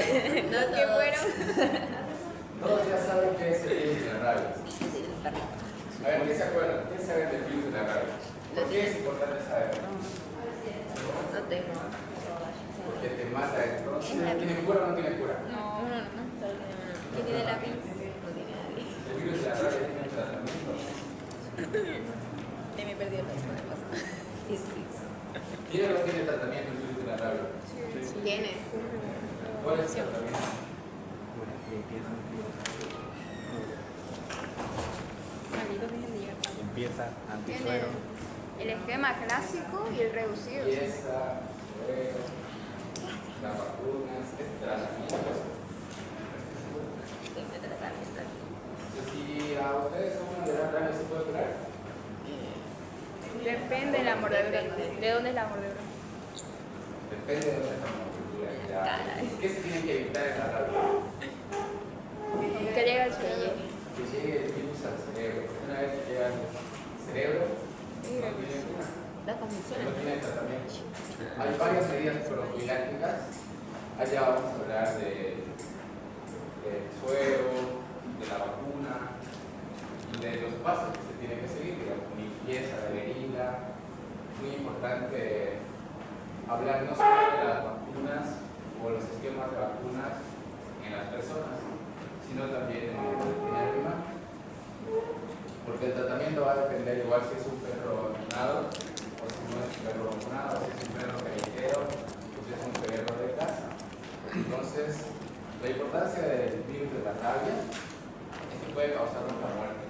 No ¿Qué todos. fueron? Todos ya saben qué es el virus de la rabia. Sí, el perrito. A ver, ¿qué se acuerdan? ¿Qué saben del virus de la rabia? ¿Por qué es importante saber? No tengo. Porque te mata. ¿Tiene cura o no tiene cura? No. ¿Quién tiene la lápiz? No tiene nadie. El virus de la rabia tiene un tratamiento. Me perdí la semana pasada. Sí, sí. ¿Tiene o no tiene tratamiento el virus de la rabia? Tiene. ¿Cuál es el tratamiento? Maldito que es el día. Empieza Tiene antisuero. el esquema clásico y el reducido. Pieza, suero, las vacunas, tratamientos. Tiene tratamiento. Si a ustedes uno le da rabia, ¿se puede curar? Depende de la mordedura. ¿De dónde es la mordedura? Depende de dónde está la mordedura. ¿Qué se tiene que evitar en la rabia? Que llega el sueño. Que llegue el virus al cerebro. Una vez que llega al cerebro, no tiene cura. La No convulsión. tiene tratamiento. Hay varias medidas profilácticas. Allá vamos a hablar del suero, de la vacuna y de los pasos que se tienen que seguir, digamos, limpieza de la herida. Muy importante hablar no solo de las vacunas o los esquemas de vacunas en las personas, sino también en el animal. Porque el tratamiento va a depender igual si es un perro vacunado o si no es un perro vacunado, si es un perro callejero o si es un perro de casa. Entonces, la importancia del virus de la rabia es que puede causarnos la muerte.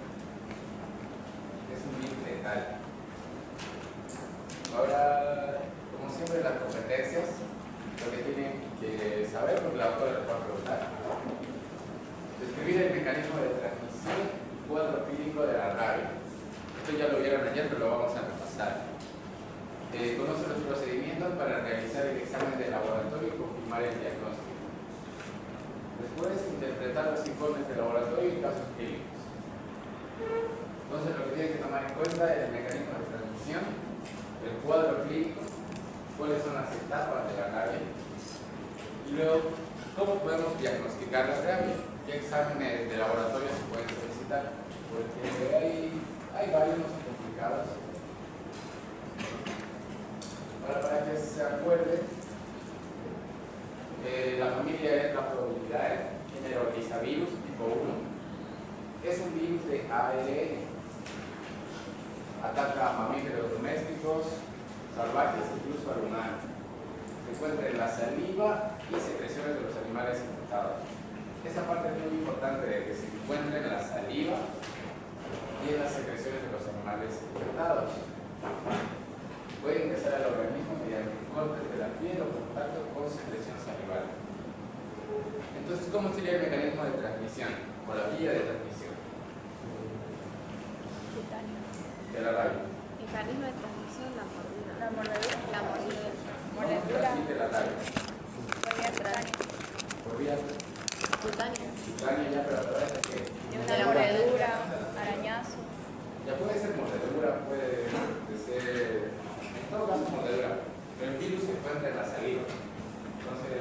Es un virus letal. Ahora, como siempre, las competencias, lo que tienen que saber, porque la autora les va a preguntar, describir el mecanismo de transmisión y cuadro clínico de la rabia. Esto ya lo vieron ayer, pero lo vamos a repasar. Conoce los procedimientos para realizar el examen de laboratorio y confirmar el diagnóstico. Después, interpretar los informes de laboratorio y casos clínicos. Entonces, lo que tienen que tomar en cuenta es el mecanismo de transmisión, el cuadro clínico, cuáles son las etapas de la rabia y luego, cómo podemos diagnosticar la rabia, qué exámenes de laboratorio se pueden solicitar, porque hay varios, no son complicados. Ahora, para que se acuerden, la familia es la probabilidad generalizavirus tipo 1. Es un virus de ARN. Ataca a mamíferos domésticos, salvajes, incluso al humano. Se encuentra en la saliva y secreciones de los animales infectados. Esa parte es muy importante de que se encuentre en la saliva y en las secreciones de los animales infectados. Puede ingresar al organismo mediante cortes de la piel o contacto con secreción salival. Entonces, ¿cómo sería el mecanismo de transmisión o la vía de transmisión de la rabia? Mecanismo de transmisión, la mordida. La mordedura. La mordida. ¿Cómo se transmite la rabia? Por vía cutánea. Por vía Cutánea. cutánea ya, pero a través de qué? De una mordedura, arañazo. Ya puede ser mordedura, puede ser, en todo caso mordedura, pero el virus se encuentra en la saliva. Entonces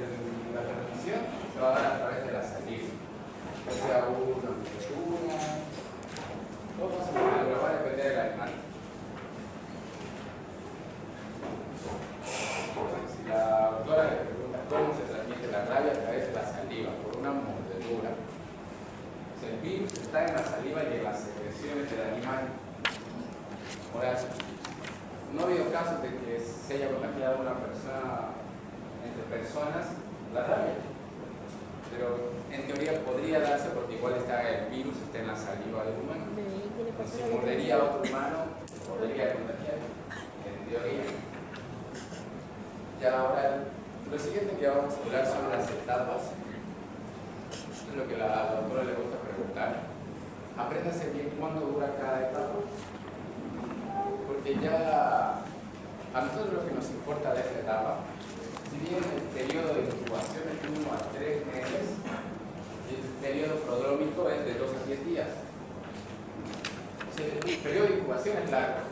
la transmisión se va a dar a través de la saliva. O sea, una mordedura, todo pasa por mordedura, va a depender del animal. Entonces, si la autora le pregunta cómo se transmite la rabia a través de la saliva, por una mordedura. El virus está en la saliva y en las secreciones del animal. Ahora, no ha habido casos de que se haya contagiado una persona entre personas la rabia, pero en teoría podría darse porque igual el virus está en la saliva del humano. Si mordería a otro humano, podría contagiar, en teoría. Ya ahora, lo siguiente que vamos a hablar son las etapas. Esto es lo que a la autora le gusta preguntar. Apréndase bien cuánto dura cada etapa, porque ya a nosotros lo que nos importa de esta etapa, si bien el periodo de incubación es de 1 a 3 meses, el periodo prodrómico es de 2 a 10 días. O sea, el periodo de incubación es largo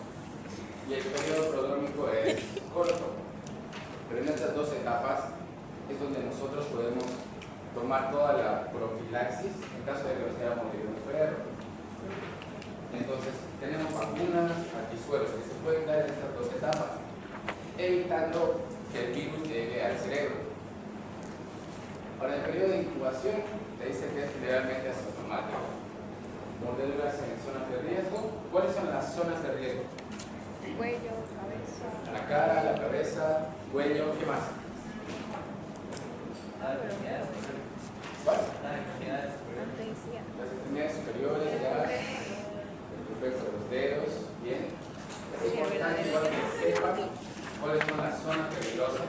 y el periodo prodrómico es corto, pero en estas dos etapas es donde nosotros podemos tomar toda la profilaxis en caso de que nos haya mordido un perro. Entonces, tenemos vacunas, antizuelos que se pueden dar en estas dos etapas, evitando que el virus llegue al cerebro. Ahora, en el periodo de incubación, te dice que es generalmente asintomático. Mordeduras en zonas de riesgo. ¿Cuáles son las zonas de riesgo? Cuello, cabeza. La cara, la cabeza, cuello, ¿qué más? ¿Cuál? Anestesia. Las extremidades superiores, ya, el perfecto de los dedos, bien. Es importante igual que sepan cuáles son las zonas peligrosas,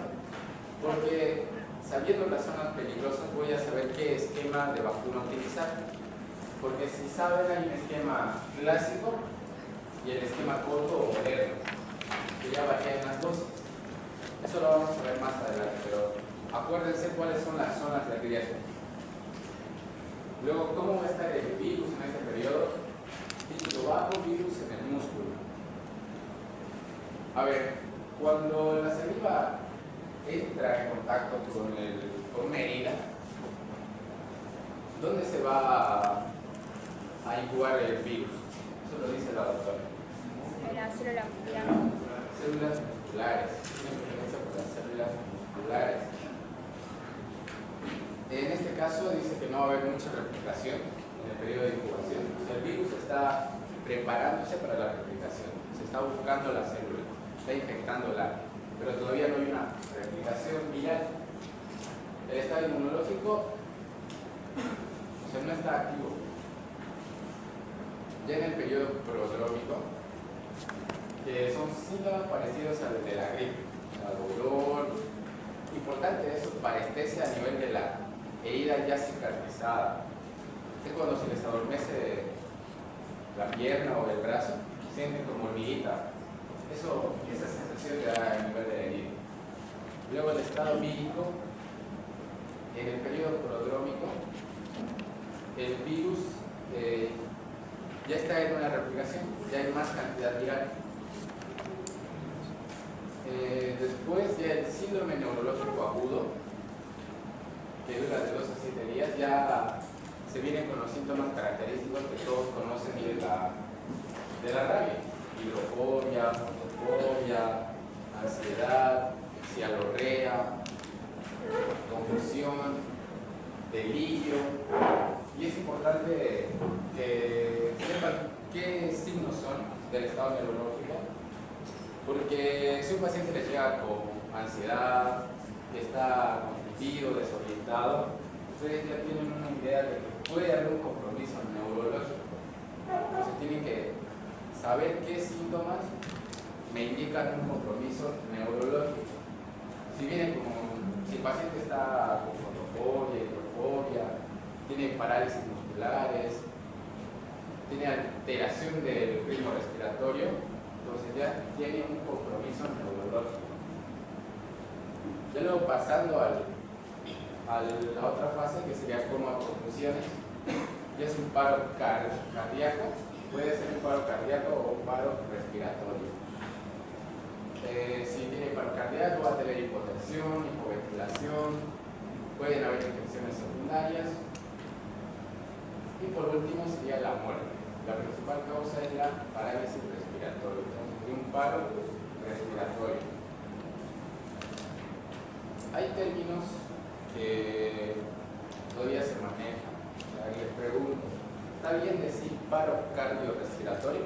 porque sabiendo las zonas peligrosas voy a saber qué esquema de vacuna utilizar. Porque si saben, hay un esquema clásico y el esquema corto o moderno, que ya varían las dosis. Eso lo vamos a ver más adelante, pero acuérdense cuáles son las zonas de riesgo. Luego, ¿cómo va a estar el virus en este periodo? Dígito bajo, virus en el músculo. A ver, cuando la saliva entra en contacto con una herida, ¿dónde se va a incubar el virus? Eso lo dice la doctora. En la célula muscular. Células musculares. Tiene preferencia por las células musculares. En este caso dice que no va a haber mucha replicación en el periodo de incubación. O sea, el virus está preparándose para la replicación. Se está buscando la célula, está infectándola, pero todavía no hay una replicación viral. El estado inmunológico, o sea, no está activo. Ya en el periodo prodrómico, que son síntomas parecidos al de la gripe, dolor, importante eso, parestesia a nivel de la herida ya cicatrizada. Es cuando se les adormece la pierna o el brazo, sienten como hormiguita. Esa sensación te da a nivel de la herida. Luego el estado vírico, en el periodo prodrómico, el virus ya está en una replicación, ya hay más cantidad viral. Después ya el síndrome neurológico agudo, que dura de 2 a 7 días, ya se vienen con los síntomas característicos que todos conocen de la rabia: hidrofobia, fotofobia, ansiedad, cialorrea, confusión, delirio. Y es importante que sepan qué signos son del estado neurológico, porque si un paciente le llega con ansiedad, que está confundido, desorientado, ustedes ya tienen una idea de que puede haber un compromiso neurológico. Entonces tienen que saber qué síntomas me indican un compromiso neurológico. Si el paciente está con fotofobia, hidrofobia, tiene parálisis musculares, tiene alteración del ritmo respiratorio, entonces ya tiene un compromiso neurológico. Ya luego pasando a la otra fase, que sería coma o confusiones, ya es un paro cardíaco, puede ser un paro cardíaco o un paro respiratorio. Si tiene paro cardíaco va a tener hipotensión, hipoventilación, pueden haber infecciones secundarias. Y por último sería la muerte. La principal causa es la parálisis respiratoria, entonces un paro respiratorio. Hay términos que todavía se manejan. O sea, les pregunto, ¿está bien decir paro cardiorrespiratorio?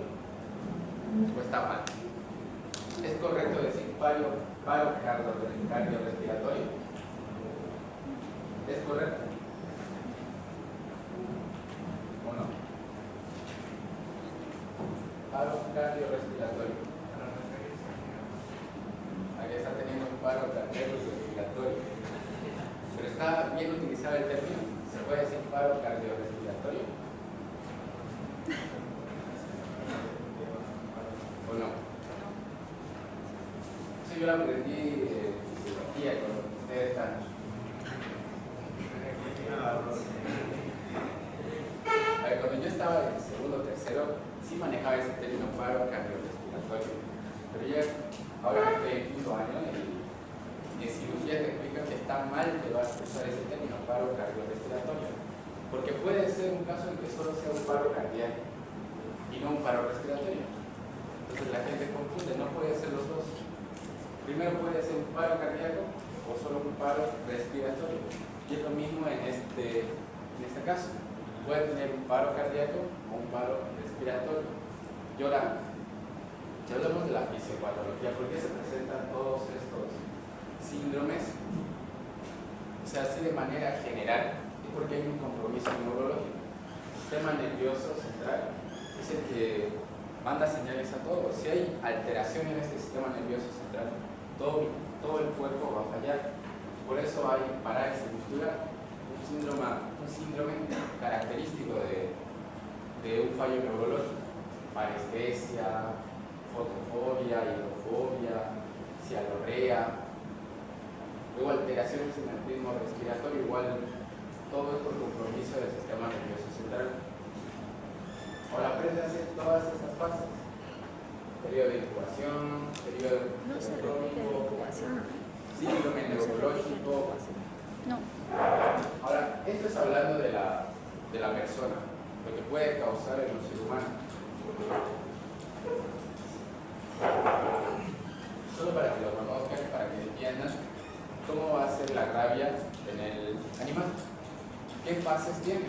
¿O está mal? ¿Es correcto decir paro cardiorrespiratorio? ¿Es correcto? ¿O no? Paro cardiorrespiratorio. Aquí está teniendo un paro cardiorrespiratorio. Pero está bien utilizado el término. ¿Se puede decir paro cardiorrespiratorio? ¿O no? Eso yo lo aprendí de fisiología con ustedes están. Cuando yo estaba en segundo o tercero, sí manejaba ese término paro cardiorrespiratorio, pero ya ahora que estoy en quinto año y en cirugía te explican que está está mal que vas a usar ese término, paro cardiorrespiratorio, porque puede ser un caso en que solo sea un paro cardíaco y no un paro respiratorio. Entonces la gente confunde, no puede ser los dos. Primero puede ser un paro cardíaco o solo un paro respiratorio. Y es lo mismo en este caso. Puede tener un paro cardíaco o un paro respiratorio. Y ahora, si hablamos de la fisiopatología, ¿por qué se presentan todos estos síndromes? O sea, así de manera general, es porque hay un compromiso neurológico. El sistema nervioso central es el que manda señales a todo. Si hay alteración en este sistema nervioso central, todo el cuerpo va a fallar. Por eso hay parálisis muscular, un síndrome característico de un fallo neurológico. Parestesia, fotofobia, hidrofobia, cialorrea. Luego alteraciones en el ritmo respiratorio, igual todo es por compromiso del sistema nervioso central. Ahora aprende a hacer todas estas fases. Periodo de incubación, periodo crónico, síndrome neurológico. No. Ahora, esto es hablando de la persona, lo que puede causar en un ser humano. Solo para que lo conozcan, para que entiendan cómo va a ser la rabia en el animal. ¿Qué fases tiene?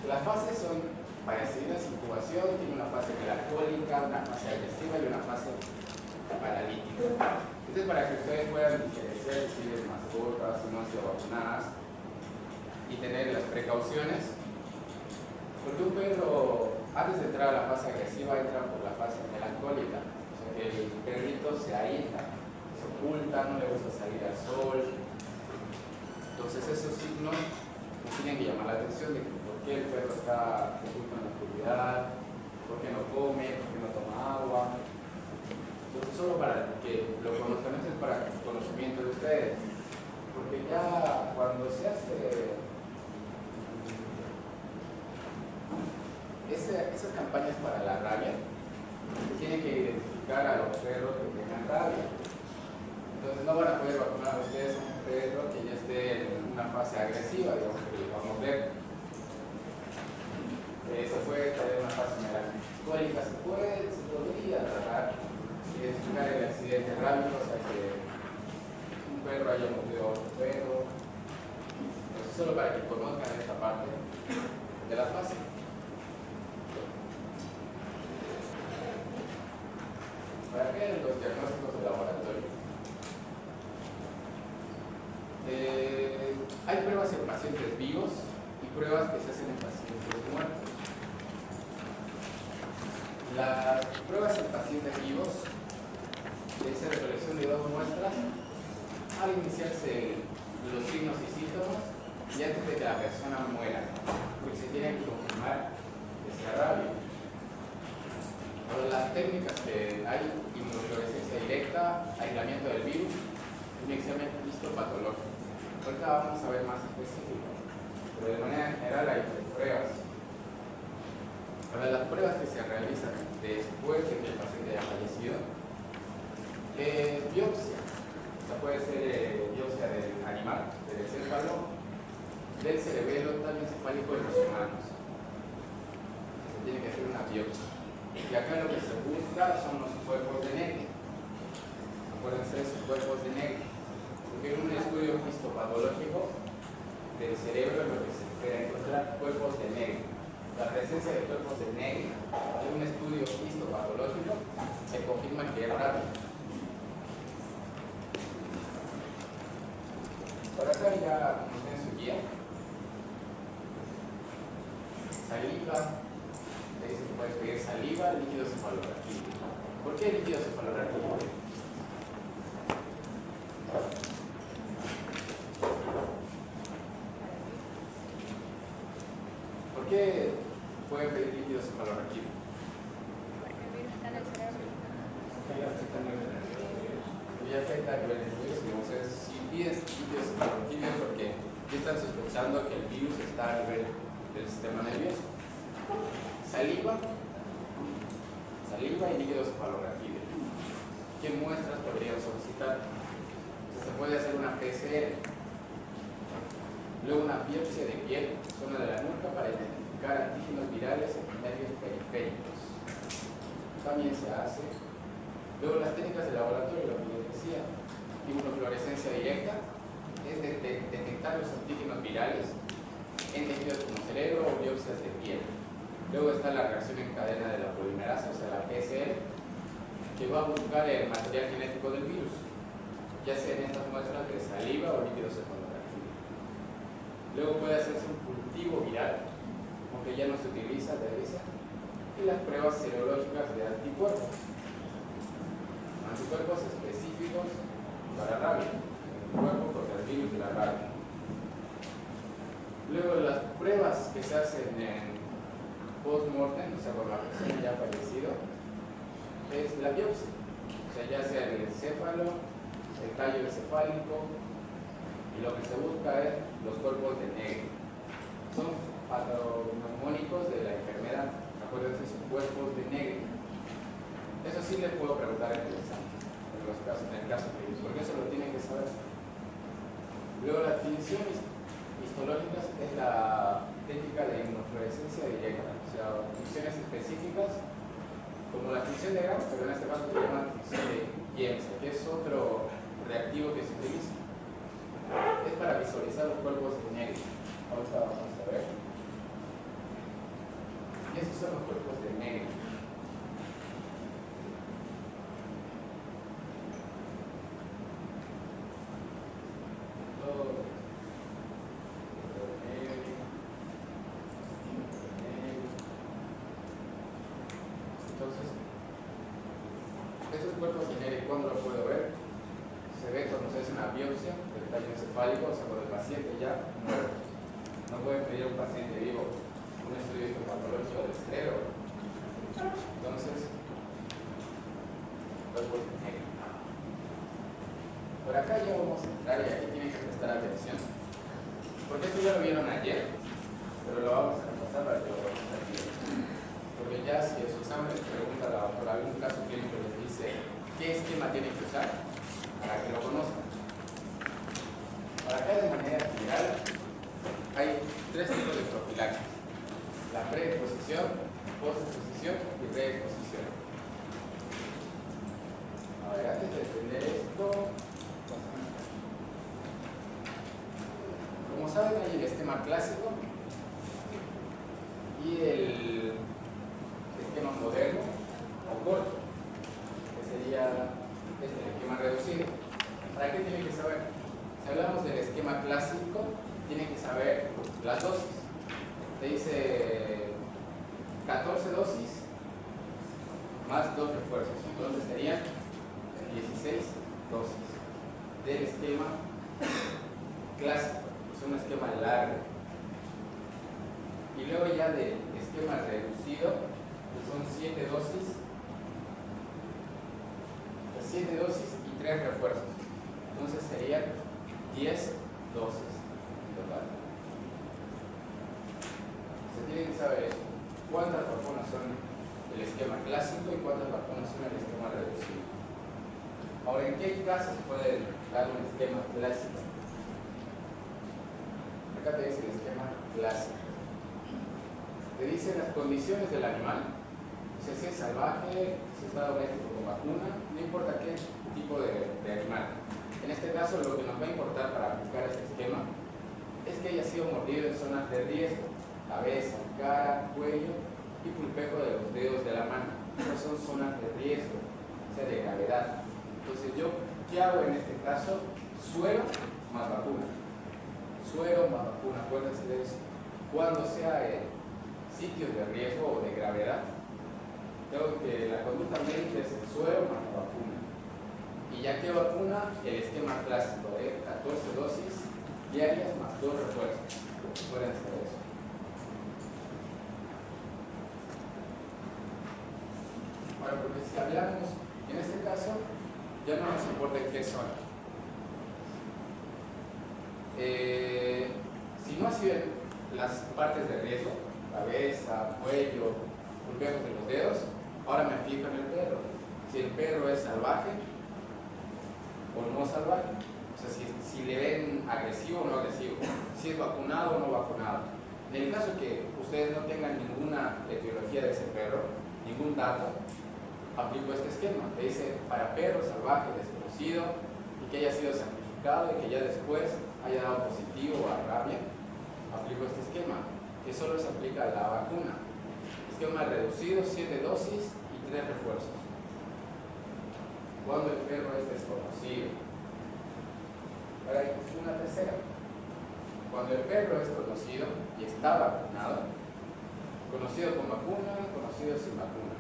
Las fases son parecidas: incubación, tiene una fase melancólica, una fase agresiva y una fase paralítica. Esto es para que ustedes puedan diferenciar si tienen mascotas, si no han sido vacunadas y tener las precauciones. Porque un perro, antes de entrar a la fase agresiva, entra por la fase melancólica. O sea que el perrito se aísla, se oculta, no le gusta salir al sol. Entonces esos signos nos tienen que llamar la atención de por qué el perro está oculto en la oscuridad, por qué no come, por qué no toma agua. Entonces solo para que lo conozcan, esto es para el conocimiento de ustedes. Porque ya cuando se hace esas campañas para la rabia, se tiene que identificar a los perros que tengan rabia. Entonces no van a poder vacunar a ustedes a un perro que ya esté en una fase agresiva, digamos, que lo vamos a ver. Se puede tener una fase melancólica, se podría tratar de identificar el accidente rápido, o sea que un perro haya mordido a otro perro. Entonces solo para que conozcan esta parte de la fase. ¿Para qué los diagnósticos de laboratorio? Hay pruebas en pacientes vivos y pruebas que se hacen en pacientes muertos. Las pruebas en pacientes vivos es la recolección de 2 muestras al iniciarse los signos y síntomas y antes de que la persona muera, porque se tiene que confirmar que sea rabia. Las técnicas que hay: inmunofluorescencia directa, aislamiento del virus, un examen histopatológico. Ahorita vamos a ver más específico, pero de manera general hay 3 pruebas. Ahora, las pruebas que se realizan después de que el paciente haya fallecido, biopsia. O sea, puede ser biopsia del animal, del encéfalo, del cerebelo encefálico de los humanos. Se tiene que hacer una biopsia. Y acá lo que se busca son los cuerpos de Negri. Acuérdense de esos cuerpos de Negri. Porque en un estudio histopatológico del cerebro es lo que se espera encontrar: cuerpos de Negri. La presencia de cuerpos de Negri en un estudio histopatológico se confirma que es rápido. Por acá ya nos tiene su guía. Saliva. Dice que puedes pedir saliva, líquido cefalorraquídeo. ¿Por qué líquido cefalorraquídeo? ¿Por qué pueden pedir líquido cefalorraquídeo? Porque el virus está en el cerebro. Y afecta a nivel nervioso. Entonces, si pides líquido cefalorraquídeo es porque ya están sospechando que el virus está a nivel del sistema nervioso. Saliva y líquido cefalorraquídeo. ¿qué muestras podrían solicitar? Entonces, se puede hacer una PCR, luego una biopsia de piel, zona de la nuca, para identificar antígenos virales en nervios periféricos. También se hace. Luego las técnicas de laboratorio, lo que les decía, inmunofluorescencia directa, es detectar los antígenos virales en tejidos como cerebro o biopsias de piel. Luego está la reacción en cadena de la polimerasa, o sea, la PCR, que va a buscar el material genético del virus, ya sea en estas muestras de saliva o líquido cefalorraquídeo. Luego puede hacerse un cultivo viral, aunque ya no se utiliza, y las pruebas serológicas de anticuerpos. Anticuerpos específicos para rabia, anticuerpos contra el virus de la rabia. Luego las pruebas que se hacen en post-mortem, o sea, con la persona ya fallecida, es la biopsia, o sea, ya sea el encéfalo, el tallo encefálico, y lo que se busca es los cuerpos de negro. Son patognomónicos de la enfermedad, acuérdense, son cuerpos de negro. Eso sí les puedo preguntar en el examen, en el caso clínico, porque eso lo tienen que saber. Luego las tinciones histológicas es la técnica de inmunofluorescencia directa, o sea, tinciones específicas como la tinción de Gram, pero en este caso se llama tinción de Jensen, que es otro reactivo que se utiliza. Es para visualizar los cuerpos de negro. Ahorita vamos a ver. Y esos son los cuerpos de negro. Entonces, estos cuerpos de negro, ¿cuándo lo puedo ver? Se ve cuando se hace una biopsia del tallo encefálico, o sea, cuando el paciente ya muere. No puede pedir a un paciente vivo un estudio histopatológico del cerebro. Entonces, cuerpos de negro. Por acá ya vamos a entrar y aquí tienen que prestar atención. Porque esto ya lo vieron ayer, pero lo vamos a repasar para que lo veamos aquí. Porque ya si en su examen les pregunta por algún caso clínico, les dice qué esquema tienen que usar para que lo conozcan. Para acá, de manera general, hay tres tipos de profilaxis: la preexposición, postexposición y reexposición. A ver, antes de entender esto, como saben, hay el esquema clásico y el esquema moderno o corto, que sería el esquema reducido. ¿Para qué tienen que saber? Si hablamos del esquema clásico, tienen que saber las dosis. Te dice 14 dosis más 2 refuerzos, entonces serían 16 dosis del esquema clásico. Es un esquema largo. Y luego ya del esquema reducido, que son 7 dosis, 7 dosis y 3 refuerzos. Entonces serían 10 dosis en total. Se tiene que saber eso. ¿Cuántas vacunas son el esquema clásico y cuántas vacunas son el esquema reducido? Ahora, ¿en qué casos puede dar un esquema clásico? Acá te dice el esquema clásico. Te dice las condiciones del animal, si es salvaje, si está doméstico con vacuna, no importa qué tipo de animal. En este caso, lo que nos va a importar para aplicar este esquema es que haya sido mordido en zonas de riesgo: cabeza, cara, cuello y pulpejo de los dedos de la mano. Esas son zonas de riesgo, o sea, de gravedad. Entonces, yo, ¿qué hago en este caso? Suero más vacuna. Suero más vacuna, acuérdense de eso. Cuando sea sitios de riesgo o de gravedad, tengo que la conducta médica es el suero más la vacuna. Y ya que vacuna, el esquema clásico de 14 dosis diarias más 2 refuerzos. Acuérdense de eso. Ahora, porque si hablamos, en este caso, ya no nos importa en qué zona. Si no ha sido las partes de riesgo, cabeza, cuello, pulpejos de los dedos, ahora me fijo en el perro. Si el perro es salvaje, salvaje. O sea, si le ven agresivo o no agresivo, si es vacunado o no vacunado. En el caso que ustedes no tengan ninguna etiología de ese perro, ningún dato, aplico este esquema. Que dice para perro salvaje desconocido y que haya sido sacrificado y que ya después haya dado positivo a rabia, aplico este esquema, que solo se aplica a la vacuna. Esquema reducido, 7 dosis y 3 refuerzos. Cuando el perro es desconocido. Ahora hay una tercera. Cuando el perro es conocido y está vacunado, conocido con vacuna, conocido sin vacuna.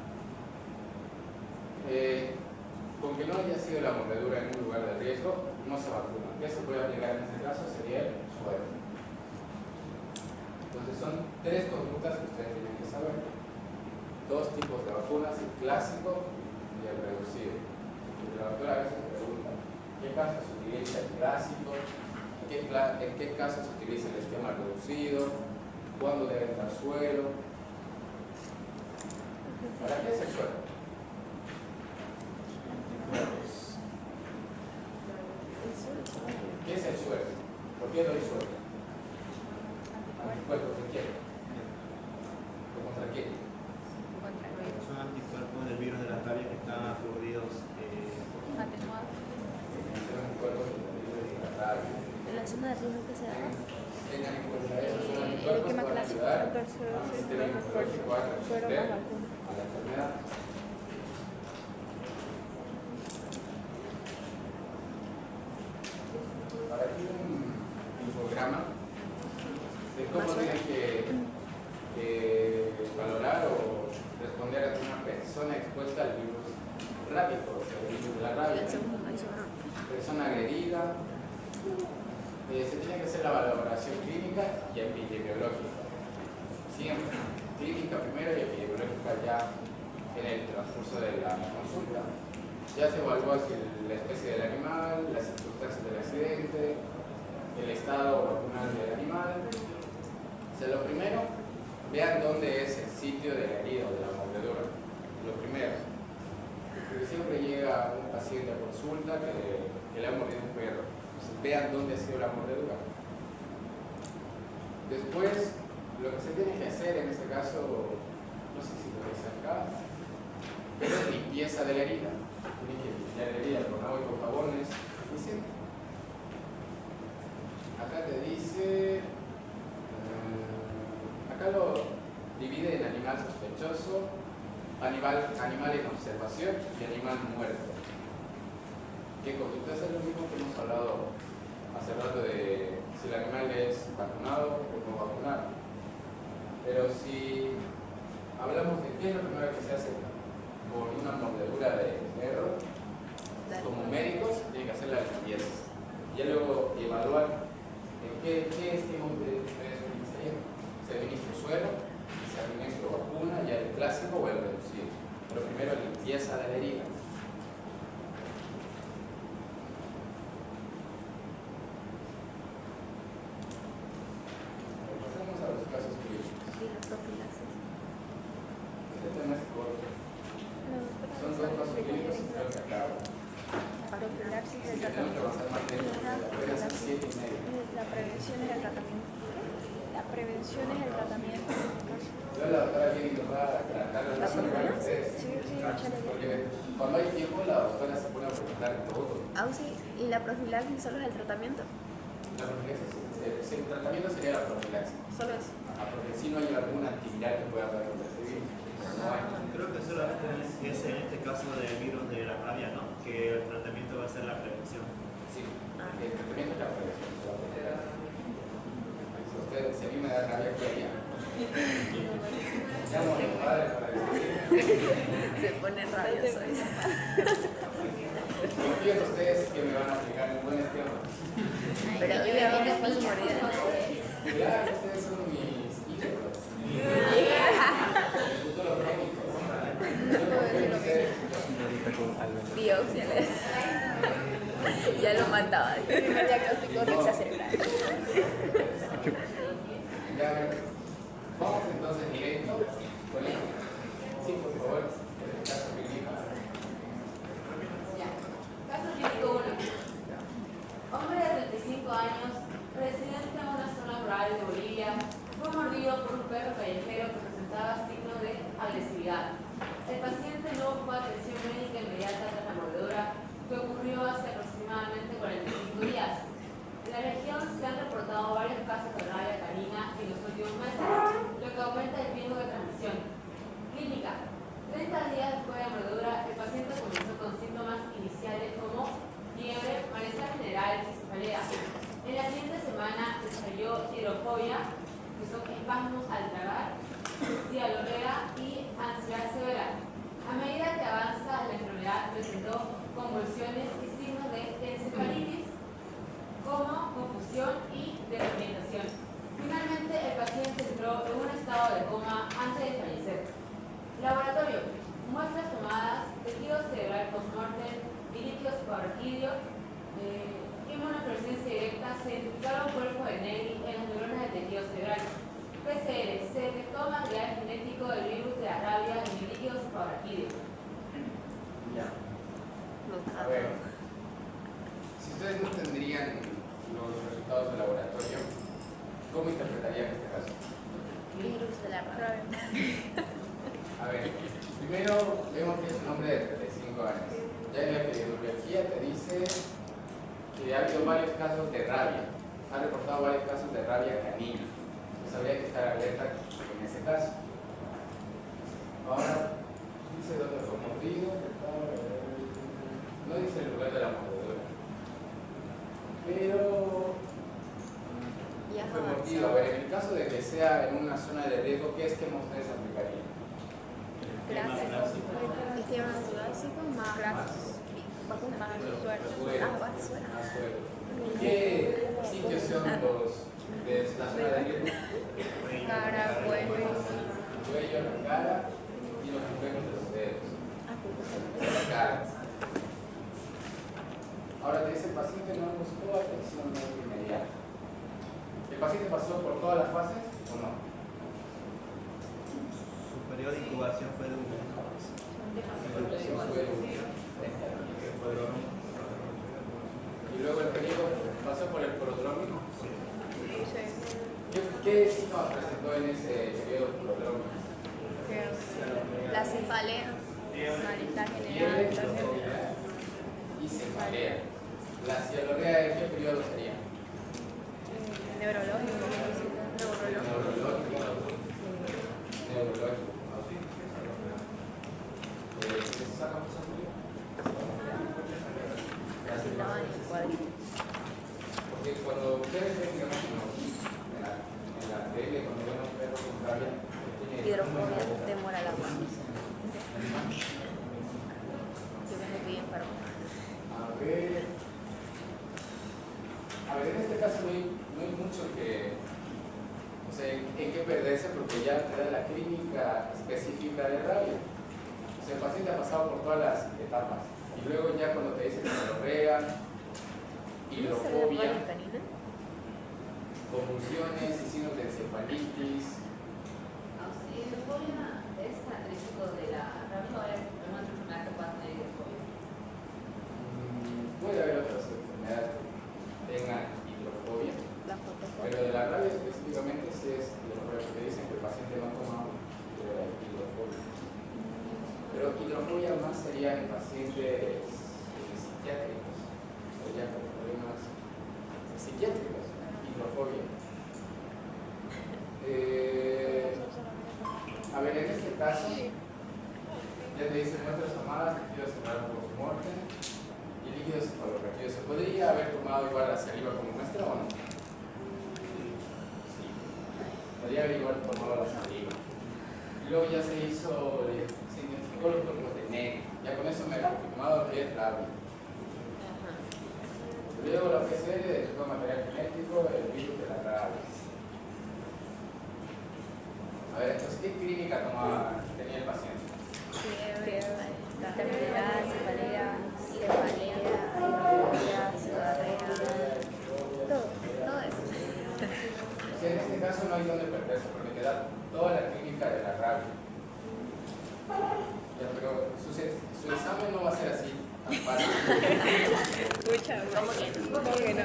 Con que no haya sido la mordedura en un lugar de riesgo, no se vacuna. ¿Qué se puede aplicar en este caso? Sería el suero. Entonces son 3 conductas que ustedes tienen que saber. 2 tipos de vacunas, el clásico y el reducido. Y la doctora a veces pregunta, ¿en qué caso se utiliza el clásico? ¿En qué caso se utiliza el esquema reducido? ¿Cuándo debe entrar suero? ¿Para qué es el suero? ¿Qué es el suero? ¿Por qué doy suero? ¿Anticuerpos de quién? ¿O contra quién? Son anticuerpos del virus de la rabia que están aturdidos. Atenuado. Son anticuerpos del virus de la rabia. La zona de riesgo que se da. Tengan en cuenta eso, son El anticuerpos que esquema van a clásico, ayudar doctor, suero, al sí, sistema inmunológico a suero responder más vacuna. a la enfermedad. Para aquí un programa de cómo tienen que valorar o responder a una persona expuesta al virus rábico, o sea, el virus de la rabia. Persona agredida, se tiene que hacer la valoración clínica y epidemiológica. Siempre, clínica primero y epidemiológica ya en el transcurso de la consulta. Ya se evalúa si la especie del animal, las circunstancias del accidente, el estado vacunal del animal. O sea, lo primero, vean dónde es el sitio de la herida o de la mordedura. Lo primero. Porque siempre llega un paciente a consulta que le ha mordido un perro. Entonces, vean dónde ha sido la mordedura. Después, lo que se tiene que hacer en este caso, no sé si lo veis acá, pero es limpieza de la herida. Tienen que limpiar la herida con agua y con jabones suficiente. Acá te dice, acá lo divide en animal sospechoso, animal en observación y animal muerto. ¿Qué conducta? Es lo mismo que hemos hablado hace rato de si el animal es vacunado o no vacunado. Pero si hablamos de qué es lo primero que se hace con una mordedura de perro, como médicos tienen que hacer la limpieza. Y luego evaluar en qué esquema de administraría. Se administra suero, se administra vacuna, ya el clásico o el reducido. Pero primero limpieza de la herida. Pasemos a los casos clínicos. Y la profilaxis. Este tema es corto. Son 2 casos clínicos y creo que acabo. Profilaxis Si del tenemos que tratamiento. avanzar más lento, la pueden hacer 7 y medio. La prevención es el tratamiento. La prevención es el tratamiento. Yo la doctora viene y nos va a tratar ¿La las profila? ustedes. Sí, échale. Porque cuando hay tiempo la doctora se pone a preguntar todo. Sí. ¿Y la profilaxis solo es el tratamiento? La profilaxis, el tratamiento sería la profilaxis. Solo eso. Porque si no hay alguna actividad que pueda haber recibir. No hay. Creo que solamente es en este caso del virus de la rabia, ¿no? Que el tratamiento va a ser la prevención. Sí, el tratamiento es la prevención. Si usted se anima a dar rabia, ¿qué haría? Llamo a mi padre para decirle. Se pone rabioso. Confío en ustedes que me van a aplicar un buen esquema. Pero yo ya vi después de morir. Claro, ustedes son mis hijos. El futuro médico. Yo confío en ustedes. Biopsia. Ya lo mataba. Primer diagnóstico risa cerebral. Ya, vamos entonces directo con esto. Sí, por favor, el caso clínico. Ya. Caso clínico 1. Tiene una presencia directa centrada al cuerpo de Nelly en las neuronas del tejido cerebral. PCR, se detectó material genético del virus de la rabia en el líquido suprarraquídeo. Ya. A ver, si ustedes no tendrían los resultados del laboratorio, ¿cómo interpretarían este caso? Virus de la rabia. A ver, primero vemos que es un hombre de 35 años. Ya en la epidemiología te dice que ha habido varios casos de rabia. Ha reportado varios casos de rabia canina. Entonces habría que estar alerta en ese caso. Ahora, dice dónde fue mordido. No dice el lugar de la mordedura. Pero fue mordido. A ver, en el caso de que sea en una zona de riesgo, ¿qué esquema ustedes aplicarían? Esquema básico más grasos. Más suero. Más suero. ¿Qué sitios son los de la zona de riesgo? Cara, cuello. Cuello, la cara y los efectos de los dedos. La cara. Ahora te dice el paciente no buscó atención médica inmediata. ¿El paciente pasó por todas las fases o no? Su periodo de incubación fue de un mes. Y luego el periodo pasó por el prodrómico. Sí. ¿Qué síntomas presentó en ese periodo prodrómico? La cefalea, malestar Fiebre general, y cefalea. ¿La cialorrea de qué periodo sería? neurológico, Neurológico. ¿Se saca cosas muy? estaban en el cuadrito. Porque cuando ustedes ven, digamos, en la tele, cuando ven a un perro con rabia, tiene Hidrofobia, temor al agua. Yo me fui enfermo. A ver, en este caso no hay mucho que, o sea, en qué perderse, porque ya te da la clínica específica de rabia. O sea, el paciente ha pasado por todas las etapas. Y luego ya cuando te dicen menorrea, hidrofobia, convulsiones y signos de encefalitis. Hidrofobia es característico de la rabia o es una enfermedad que pueda tener hidrofobia. Puede haber otras enfermedades que tengan hidrofobia, pero de la rabia específicamente sí es hidrofobia, porque dicen que el paciente no toma hidrofobia. Pero hidrofobia más sería en pacientes psiquiátricos, sería con problemas psiquiátricos, hidrofobia. A ver, en este caso, ya te dicen muestras tomadas, tejido cerebral post-mortem y líquido cefalorraquídeo. ¿Se podría haber tomado igual la saliva como muestra o no? Sí. Podría haber igual tomado la saliva. Y luego ya se identificó los cuerpos de Nelly. Ya con eso me he confirmado que es rabia. Luego la PCR detectó material genético, el virus de la rabia. A ver, entonces, ¿qué clínica tenía el paciente? Fiebre, terminal, cefalea, hidrofobia, cigarrea, todo eso. O sea, en este caso no hay donde perderse, porque te da toda la clínica de la rabia. Ya, pero su examen no va a ser así, tan fácil. ¿Cómo que no?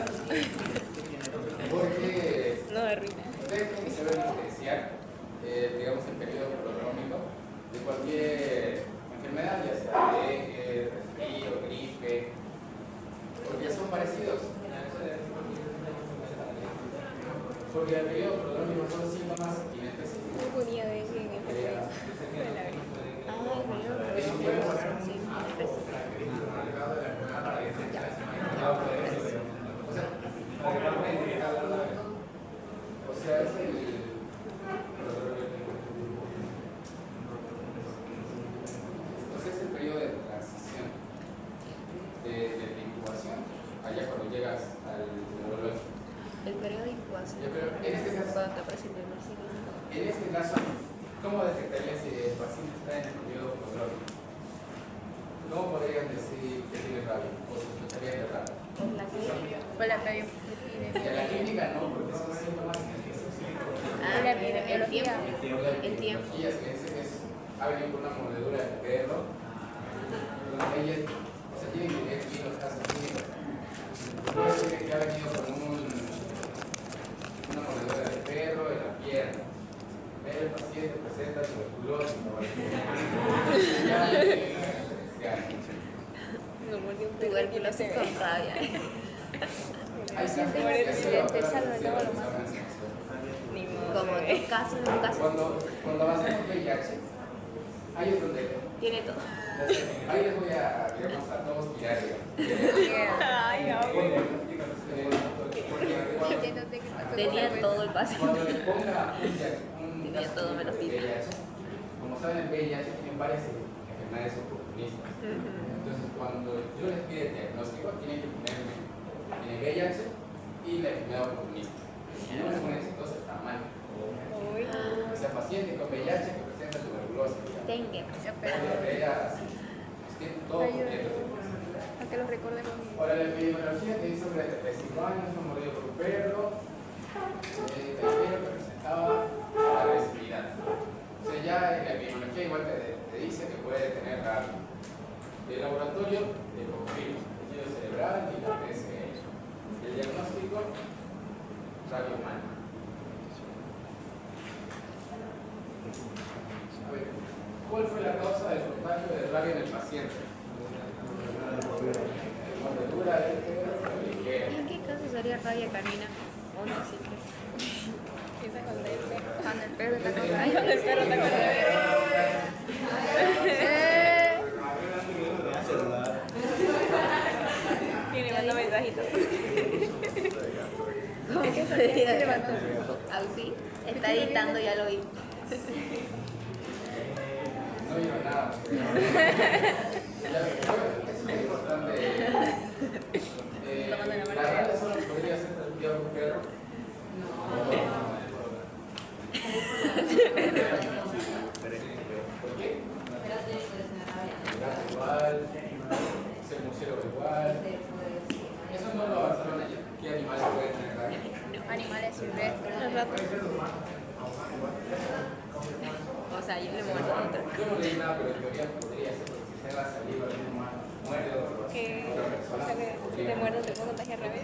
Porque No de risa. ustedes tienen que saber diferenciar, digamos, el periodo prodrómico de cualquier enfermedad, ya sea dengue, resfrío, gripe, porque son parecidos. Porque el periodo prodrómico son síntomas inespecíficos. No ponía de en el periodo. O sea, es el periodo de transición de incubación, allá cuando llegas al neurológico. El periodo de incubación. Yo creo, en este caso, Cuando te aparece el primer signo. En este caso, ¿cómo detectarías si el paciente está en el periodo prodrómico? ¿Cómo podrían decir que tiene rabia o sospecharían de rabia? Es la Con la Y a la clínica no, porque son síntomas infecciosos. La epidemiología. El tiempo. Y se dice que ha venido con una mordedura de perro. Donde ella, o sea, tienen que ver aquí los casos clínicos. Puede ser que ha venido con una mordedura de perro en la pierna. El paciente presenta tuberculosis. Tuberculosis con rabia. Hay casos Por el presidente salva todo lo más. Ni modo. Como dos casos, un caso. Cuando hacemos VIH, ahí es donde. Tiene todo. Ahí les voy a mostrar todos diario. Ay, no. Tenía todo el paciente. Cuando le ponga un Tenía caso todo menos de VIH, como saben, el VIH tiene varias enfermedades oportunistas. Entonces, cuando yo les pido el diagnóstico, tienen que ponerme VIH y la enfermedad oportunista. Si no me ponen entonces está mal. O sea, paciente con VIH que presenta tuberculosis. Tenga. Diarrea, tiene todo completo. Para que lo recordemos bien. Ahora, la epidemiología te dice hombre de 35 años, fue mordido por un perro, el perro que presentaba agresividad. O sea, ya en la epidemiología igual te dice que puede tener rabia. El laboratorio de confirma el tejido cerebral y la PSA. El diagnóstico, rabia humana. A ver, ¿cuál fue la causa del contagio de rabia en el paciente? Mordedura de perro ligera. ¿Y en qué caso sería rabia canina? ¿O no existe? Empieza con el perro. Cuando el perro está con Ay, rabia. el perro está con Tiene manda mensajitos. ¿Cómo que sería? Ah, sí, está editando, ya lo vi. No vieron nada. Es muy importante. ¿La rabia solo podría ser transmitida por perro? ¿Por qué? El gato igual, el murciélago igual. Eso no lo avanzaron ayer. ¿Qué animales pueden tener rabia? Animales silvestres. O sea, yo le muerdo a otro. Yo no leí nada, pero en teoría podría ser porque si se la saliva de un humano, muerde a otra persona. Si te muerdo, te puedo contagiar revés.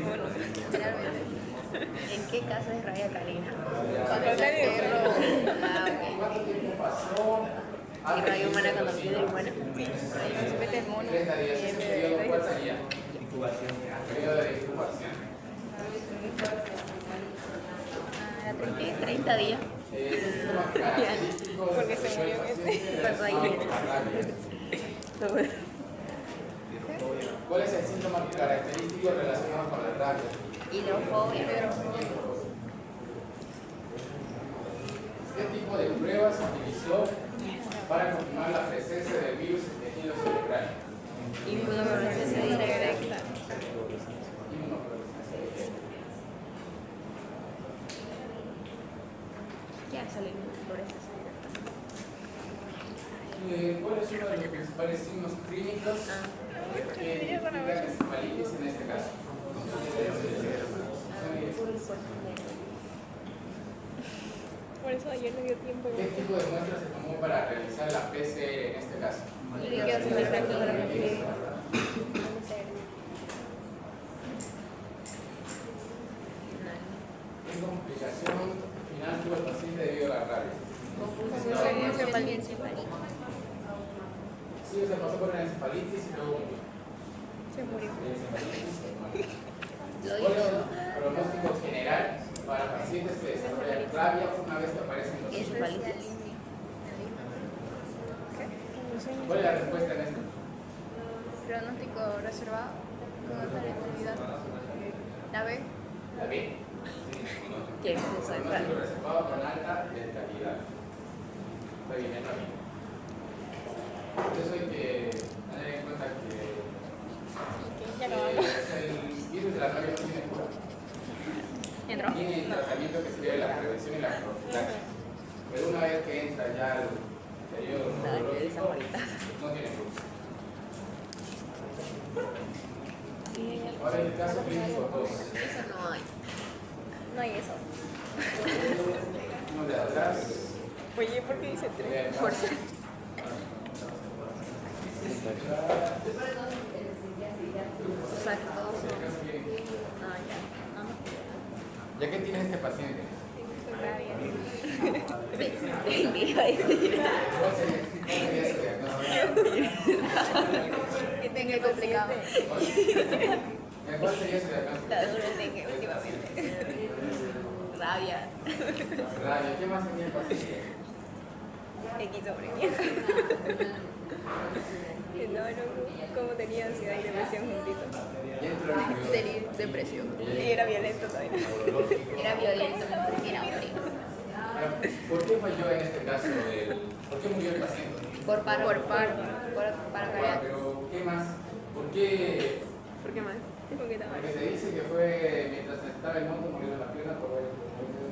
Bueno, generalmente. ¿En qué caso es rabia canina? Cuando el perro. Ah, ok. ¿Cuánto tiempo pasó? ¿Y rabia humana cuando pide el humano? Ahí se mete el mono. 30 días. ¿Ese periodo cuál sería? Incubación. Periodo de incubación. ¿Por qué? 30 días. Síntoma característico de Porque se murió paciente Pasó ahí. relacionado con la rabia. ¿Cuál es el síntoma característico relacionado con la rabia? Hidrofobia. ¿Qué tipo de pruebas se utilizó para confirmar la presencia del virus en tejido cerebral? Inmunofluorescencia directa. Inmunofluorescencia directa. Ya sale inmunofluorescencia directa. ¿Cuál es uno de los principales signos clínicos que indican encefalitis en este caso? Por eso ayer me dio tiempo. ¿Qué tipo de muestra se tomó para realizar la PCR en este caso? ¿Qué complicación final tuvo el paciente debido a la rabia? Sí, se pasó por una encefalitis y luego murió. Se murió. Lo ¿Cuál es hizo. el pronóstico general para pacientes que desarrollan rabia una vez que aparecen los síntomas? Encefalitis. ¿Cuál es la respuesta en esto? Pronóstico reservado. Con alta letalidad. La B. La B. ¿Qué es eso? Pronóstico reservado con alta letalidad. Está bien, está bien. Por eso hay que tener en cuenta que el virus de la rabia no tiene cura. ¿Entró? Tiene tratamiento que sería la prevención y la profilaxis. Pero una vez que entra ya el periodo neurológico, no tiene cura. Ahora el caso clínico 2. Eso no hay. No hay eso. Uno de atrás. Oye, ¿por qué dice de 3? atrás. Fuerza. O sea, que todos El son. caso clínico. Ah, ya. ¿Ya qué tiene este paciente? Rabia. ¿Cuál sería su diagnóstico? Que tenga complicado. ¿Cuál sería su diagnóstico? La dura dengue últimamente. Rabia. Rabia. ¿Qué más tenía el paciente? Esquizofrenia. No, como tenía ansiedad y depresión juntitos. Y entró en el periodo Tenía depresión. Y era violento todavía. neurológico. Era violento. Era frío. ¿Por qué falló en este caso? ¿Por qué murió el paciente? Por paro. Por paro cardíaco. Pero, ¿qué más? ¿Por qué? ¿Por qué más? Porque estaba Porque se dice que fue mientras estaba el monte murió en la pierna por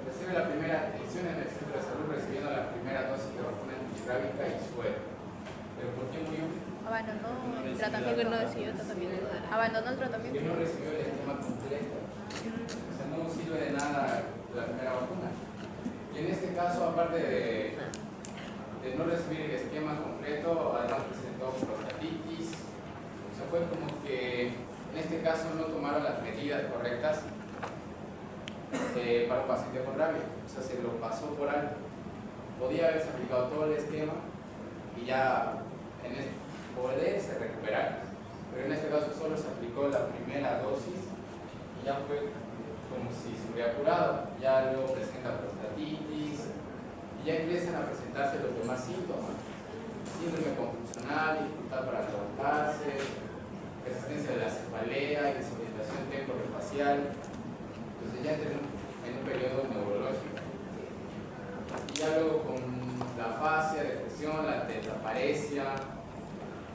recibe la primera atención en el centro de salud recibiendo la primera dosis de vacuna antirrábica y suero. ¿Pero por qué murió? abandonó el tratamiento. Porque no decidió tratamiento. Abandonó el Porque tratamiento. no recibió el esquema completo. O sea, no sirve de nada la primera vacuna. Y en este caso, aparte de no recibir el esquema completo, además presentó prostatitis. O sea, fue como que en este caso no tomaron las medidas correctas para un paciente con rabia. O sea, se lo pasó por alto. Podía haberse aplicado todo el esquema y ya poderse recuperar. Pero en este caso solo se aplicó la primera dosis y ya fue como si se hubiera curado. Ya luego presenta prostatitis y ya empiezan a presentarse los demás síntomas. Síndrome confusional, dificultad para levantarse, resistencia de la cefalea, desorientación temporofacial. Entonces ya entra en un periodo neurológico. Y ya luego con la afasia, depresión, la tetraparesia,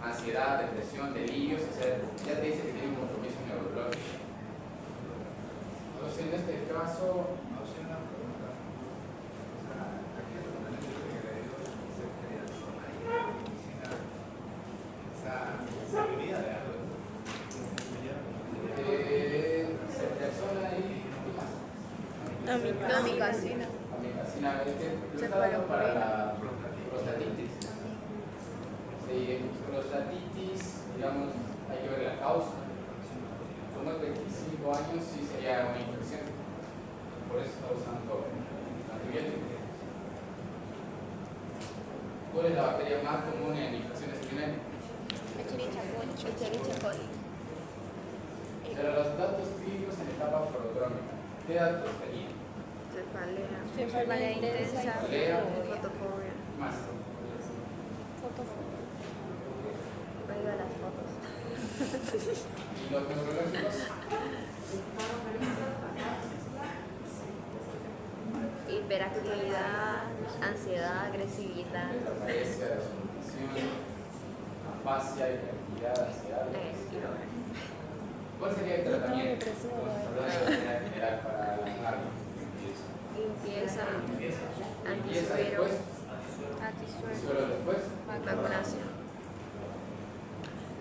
ansiedad, depresión, delirios, o sea, ya te dice que tiene un compromiso neurológico. Entonces en este caso, Amicacina. amicacina, lo está dando para la prostatitis. Sí, prostatitis, digamos, hay que ver la causa. Como es 25 años, sí sería una infección. Por eso está usando antibióticos. ¿Cuál es la bacteria más común en infecciones urinarias? Echerichia coli. Pero los datos clínicos en etapa prodrómica, ¿qué datos tenían? Cefalea. Cefalea intensa. Cefalea. Fotofobia. Más. Oiga las fotos. ¿Y los neurológicos? Hiperactividad, ansiedad, agresividad. Desaparencia, desorientación, afasia, hiperactividad, ansiedad. ¿Cuál sería el tratamiento? Hablando de manera general para la rabia. Limpieza, Limpieza después, antisuero, suelo después. vacunación.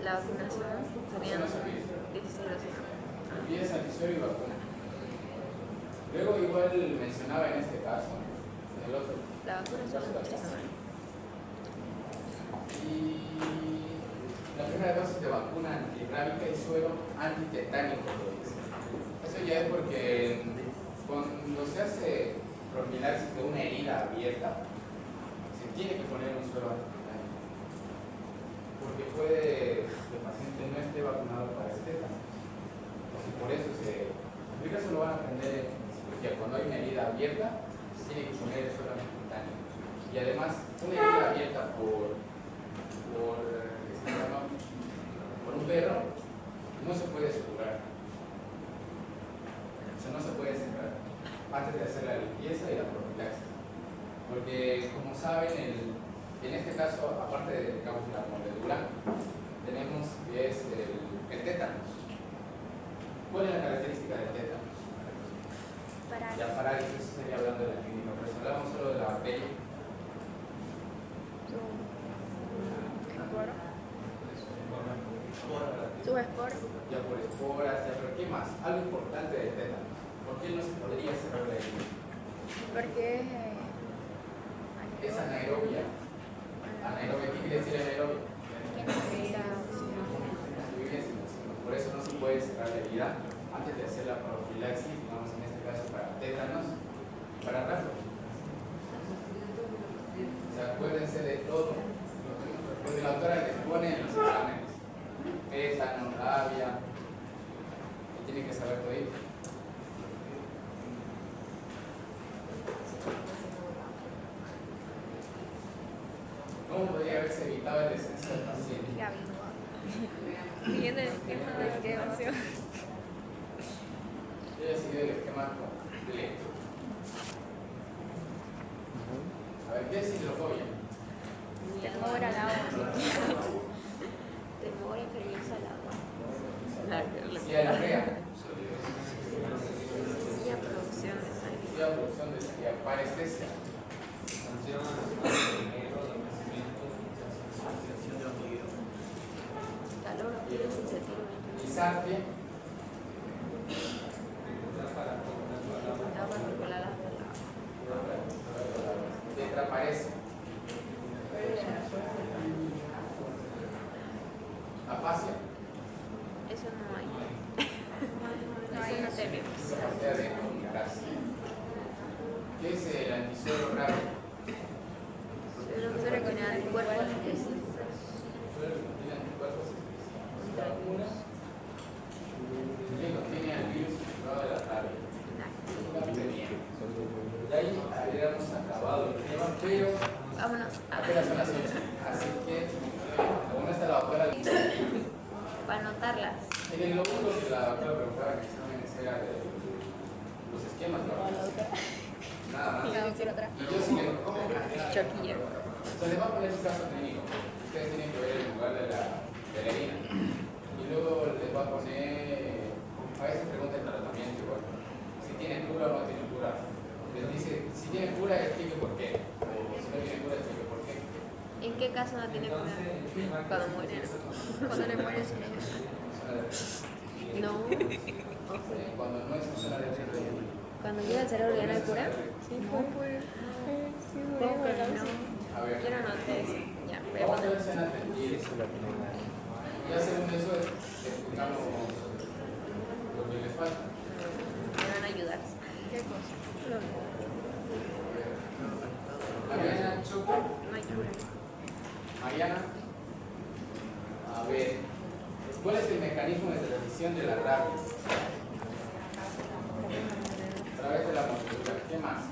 La vacunación serían Eso no se olvida. 16 dosis. Limpieza, antizuero y vacuna. Luego igual mencionaba en este caso, en el otro, La vacunación es 19. y la primera dosis de vacuna antirrábica y suero antitetánico. Eso ya es porque cuando se hace profilaxis de una herida abierta, se tiene que poner un suero antitetánico. Porque puede que el paciente no esté vacunado para el tétano. Entonces por eso eso lo van a aprender en cirugía. Cuando hay una herida abierta, se tiene que poner el suero antitetánico. Y además, una herida abierta por un perro no se puede suturar. O sea, no se puede cerrar antes de hacer la limpieza y la profilaxis. Porque, como saben, en este caso, aparte de digamos, la mordedura, tenemos que es el tétanos. ¿Cuál es la característica del tétanos? La parálisis, eso sería hablando de la clínica, pero si hablamos solo de la bacteria, Subespora. Ya por esporas, ya, pero ¿qué más? Algo importante del tétano. ¿Por qué no se podría cerrar la herida? Porque Es anaerobia. Anaerobia, ¿qué quiere decir anaerobia? Vive sin oxígeno. Por eso no se puede cerrar la herida antes de hacer la profilaxis, digamos en este caso para tétanos, para rabia. O sea, acuérdense de todo. Porque la autora les pone en los exámenes. Tétanos, rabia. Y tiene que saber todo ello. ¿Cómo podría haberse evitado el descenso del paciente? Siguiendo el esquema de qué emoción. Yo he seguido el esquema completo. A ver, ¿qué es hidrofobia? temor al agua. Temor a enfermarse al agua. Sí, diarrea. Sí, a producción de sangre. Sí, producción de sangre. Parestesia. Calor, frío, sensitiva. Disartia. Agua corporal hasta el agua. Tetraparesia. Afasia. Eso no hay. Eso no tenemos. Capacidad de comunicarse. ¿Qué es el antisuero raro? Pero se reconoce anticuerpos específicos. Tiene anticuerpos específicos. Vacunas. Que contiene al virus infectado de la rabia. De ahí habríamos acabado el tema, pero Vámonos. apenas son las 8. Así que, como no está la doctora, Para anotarlas. miren, lo único que la doctora preguntaba en exámenes era de los esquemas, ¿no? Nada más. Y yo sí le digo, ¿cómo? Choquilla. Se les va a poner un caso clínico. Ustedes tienen que ver el lugar de la herida. Y luego les va a poner, a veces pregunta el tratamiento igual. Si tiene cura o no tiene cura. Les dice, si tiene cura, explique por qué. O si no tiene cura, explique por qué. ¿En qué caso no tiene cura? Cuando muere. Cuando le muere su niño. No. Cuando no es una zona de riesgo. Cuando llega el cerebro ya no hay cura. No puede. Sí, No. A ver, Yo no noté eso. Ya, voy a vamos a poner. ver si han atendido. Ya según eso, explicamos lo que les falta. Me van a ayudar. ¿Qué cosa? Mariana Choco. No hay cura. Mariana, a ver, ¿cuál es el mecanismo de transmisión de la rabia? A través de la mordedura. ¿Qué más?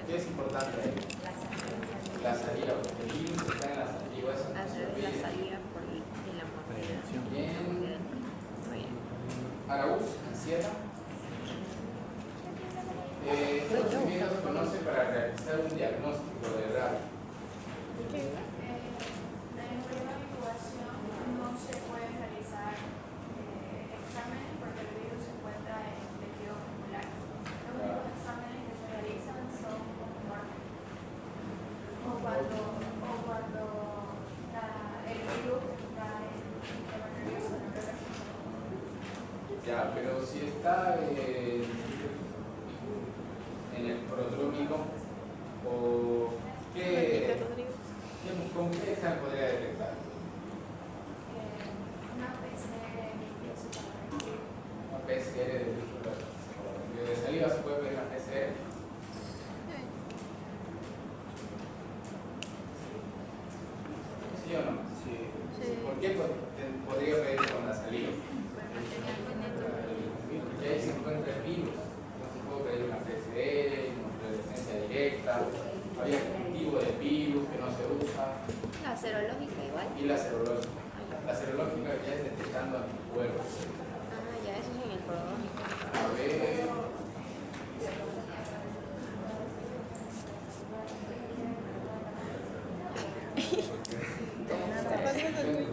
¿Qué es importante ahí? La saliva, porque el virus está en la saliva. Eso A través de la salida por de la mordida. Bien. Muy bien. Araúz, ansiedad. Estos primeros se conoce para realizar un diagnóstico de rabia. En prueba de incubación no se puede realizar exámenes porque el virus se encuentra en tejido muscular. Los únicos exámenes que se realizan son post-mortem o cuando el virus está en el sistema nervioso, en el reverso. Ya, pero si está en el prodrómico, o ¿con qué examen podría detectar? Una PCR Una PCR de saliva se puede pedir una PCR. ¿Sí o no? Sí. ¿Por qué podría pedir con la saliva? Porque ahí se encuentra el virus. Entonces puedo pedir una PCR, una fluorescencia directa, había cultivo de virus que no se usa, La serológica igual. y la serológica. La serológica ya es detectando anticuerpos. Ah, ya, eso es en el prodrómico. A ver.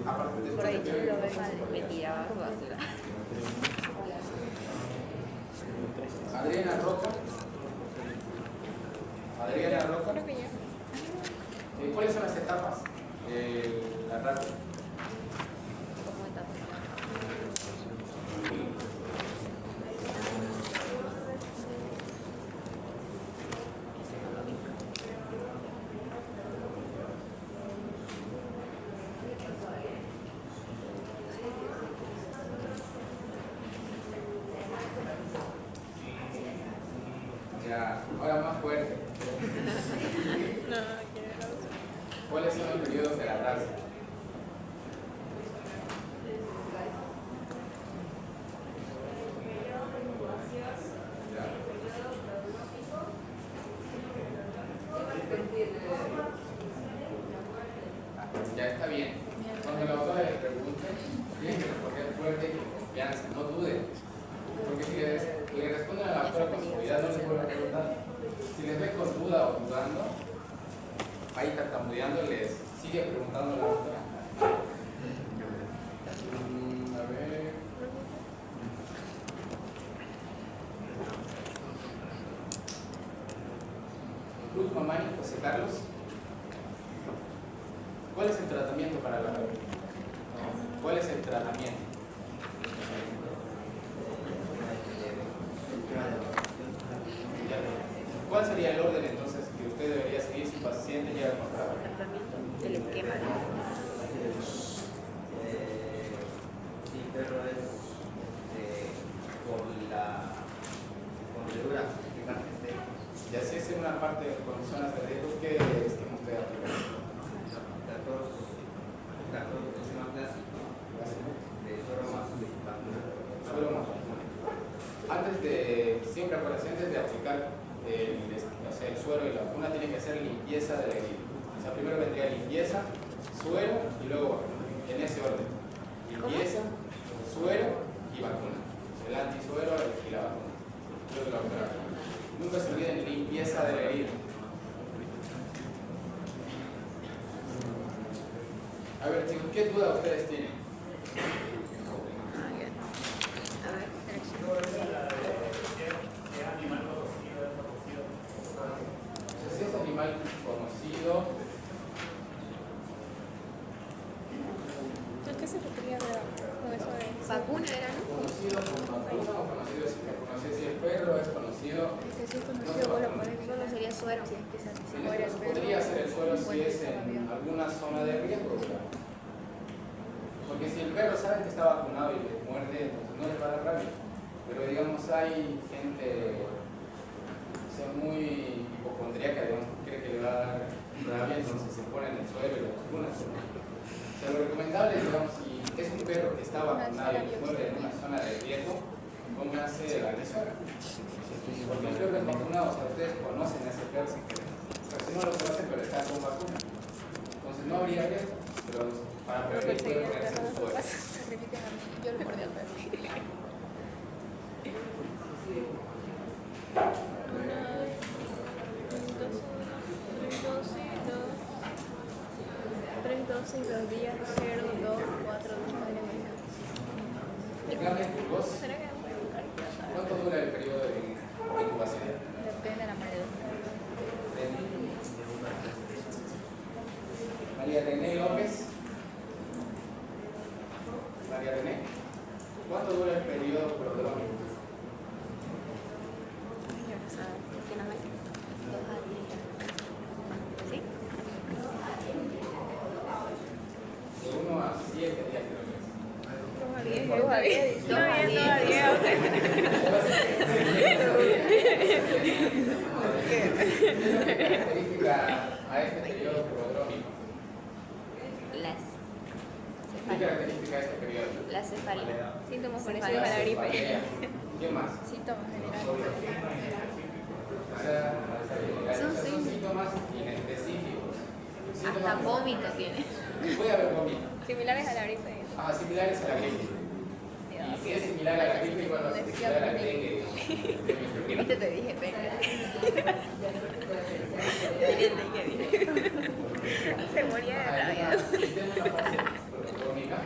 Aparte de Por ahí esto, yo lo veo mal. Mentira, bajo basura. Adriana Roca. Adriana Roca. Creo que ya. ¿Cuáles son las etapas de la rabia? ¿Cómo está? duden. Porque si le responden a la doctora con seguridad, no les vuelvo a preguntar. Si les ve con duda o dudando, ahí tartamudeando, les sigue preguntando a la doctora. A ver. Cruz Mamani, José Carlos. ¿Cuál es el tratamiento para la rabia? ¿Cuál es el tratamiento? ¿Cuál sería el orden entonces que usted debería seguir si un paciente llega con rabia? El esquema, ¿no? Sí, pero es por la mordedura picante. Ya si es en una parte con zonas de riesgo, ¿qué esquema usted aplica? Tratos del sistema clásico de suero más vacuna. Suelo más vacuna. Siempre acuérdense, antes de aplicar el suero y la vacuna, tiene que hacer limpieza de la herida. O sea, primero vendría limpieza, suero y luego vacuna. En ese orden. Limpieza, suero y vacuna. El antisuero y la vacuna. Luego la otra. Nunca se olviden limpieza de la herida. A ver, chicos, ¿qué duda ustedes tienen? Ah, bien. A ver, Si es animal conocido, ¿A qué se refería con eso de vacuna era, ¿no? conocido con vacuna o conocido sin vacuna. Si el perro es conocido, Es que si es no se conocido, vos lo vacuna. podés Solo sería suero. si es que se En muere este el caso perro. podría ser el suelo si puede es ser en también. alguna zona de riesgo. Claro. Porque si el perro sabe que está vacunado y le muerde, entonces no le va a dar rabia. Pero digamos, hay gente muy hipocondríaca, digamos, que cree que le va a dar rabia, entonces se pone en el suelo y lo vacuna. O sea, lo recomendable, digamos, si es un perro que está vacunado y le muerde en una zona de riesgo, pónganse la agresora. Porque el perro es vacunado, o sea, ustedes conocen a ese perro. Pero si no lo conocen, pero está con vacuna. Entonces no habría riesgo, pero para Lo prevenir puede perseguía el ponerse perro, un suelo. se repiten a mí. Yo lo mordí al perro. Tres dosis, 2 días, 0, 2, 4, 2, Dígame, vos, ¿será que voy a buscar? ¿cuánto dura el periodo de incubación? Depende de la manera. María René López. María René, ¿cuánto dura el periodo prodrómico? Yo no sé, ¿qué nos ves? 2 a 10. ¿Sí? De 1 a 7 días, creo que es. 2 a 10, 2 a 10. 2 a 10. ¿Qué característica a este periodo prodrómico? ¿Qué característica a este periodo? La cefalea. Síntomas Cefalea. parecidos a la gripe. ¿Qué más? Síntomas generales. O sea, Son son síntomas inespecíficos. Hasta vómito tiene. Puede haber vómito. Similares a la gripe. Similares a la gripe. Y si es similar a la gripe, igual va a ser similar a la dengue. ¿Viste? Te dije, venga. Se moría de rabia. Si tiene una fase prodrómica,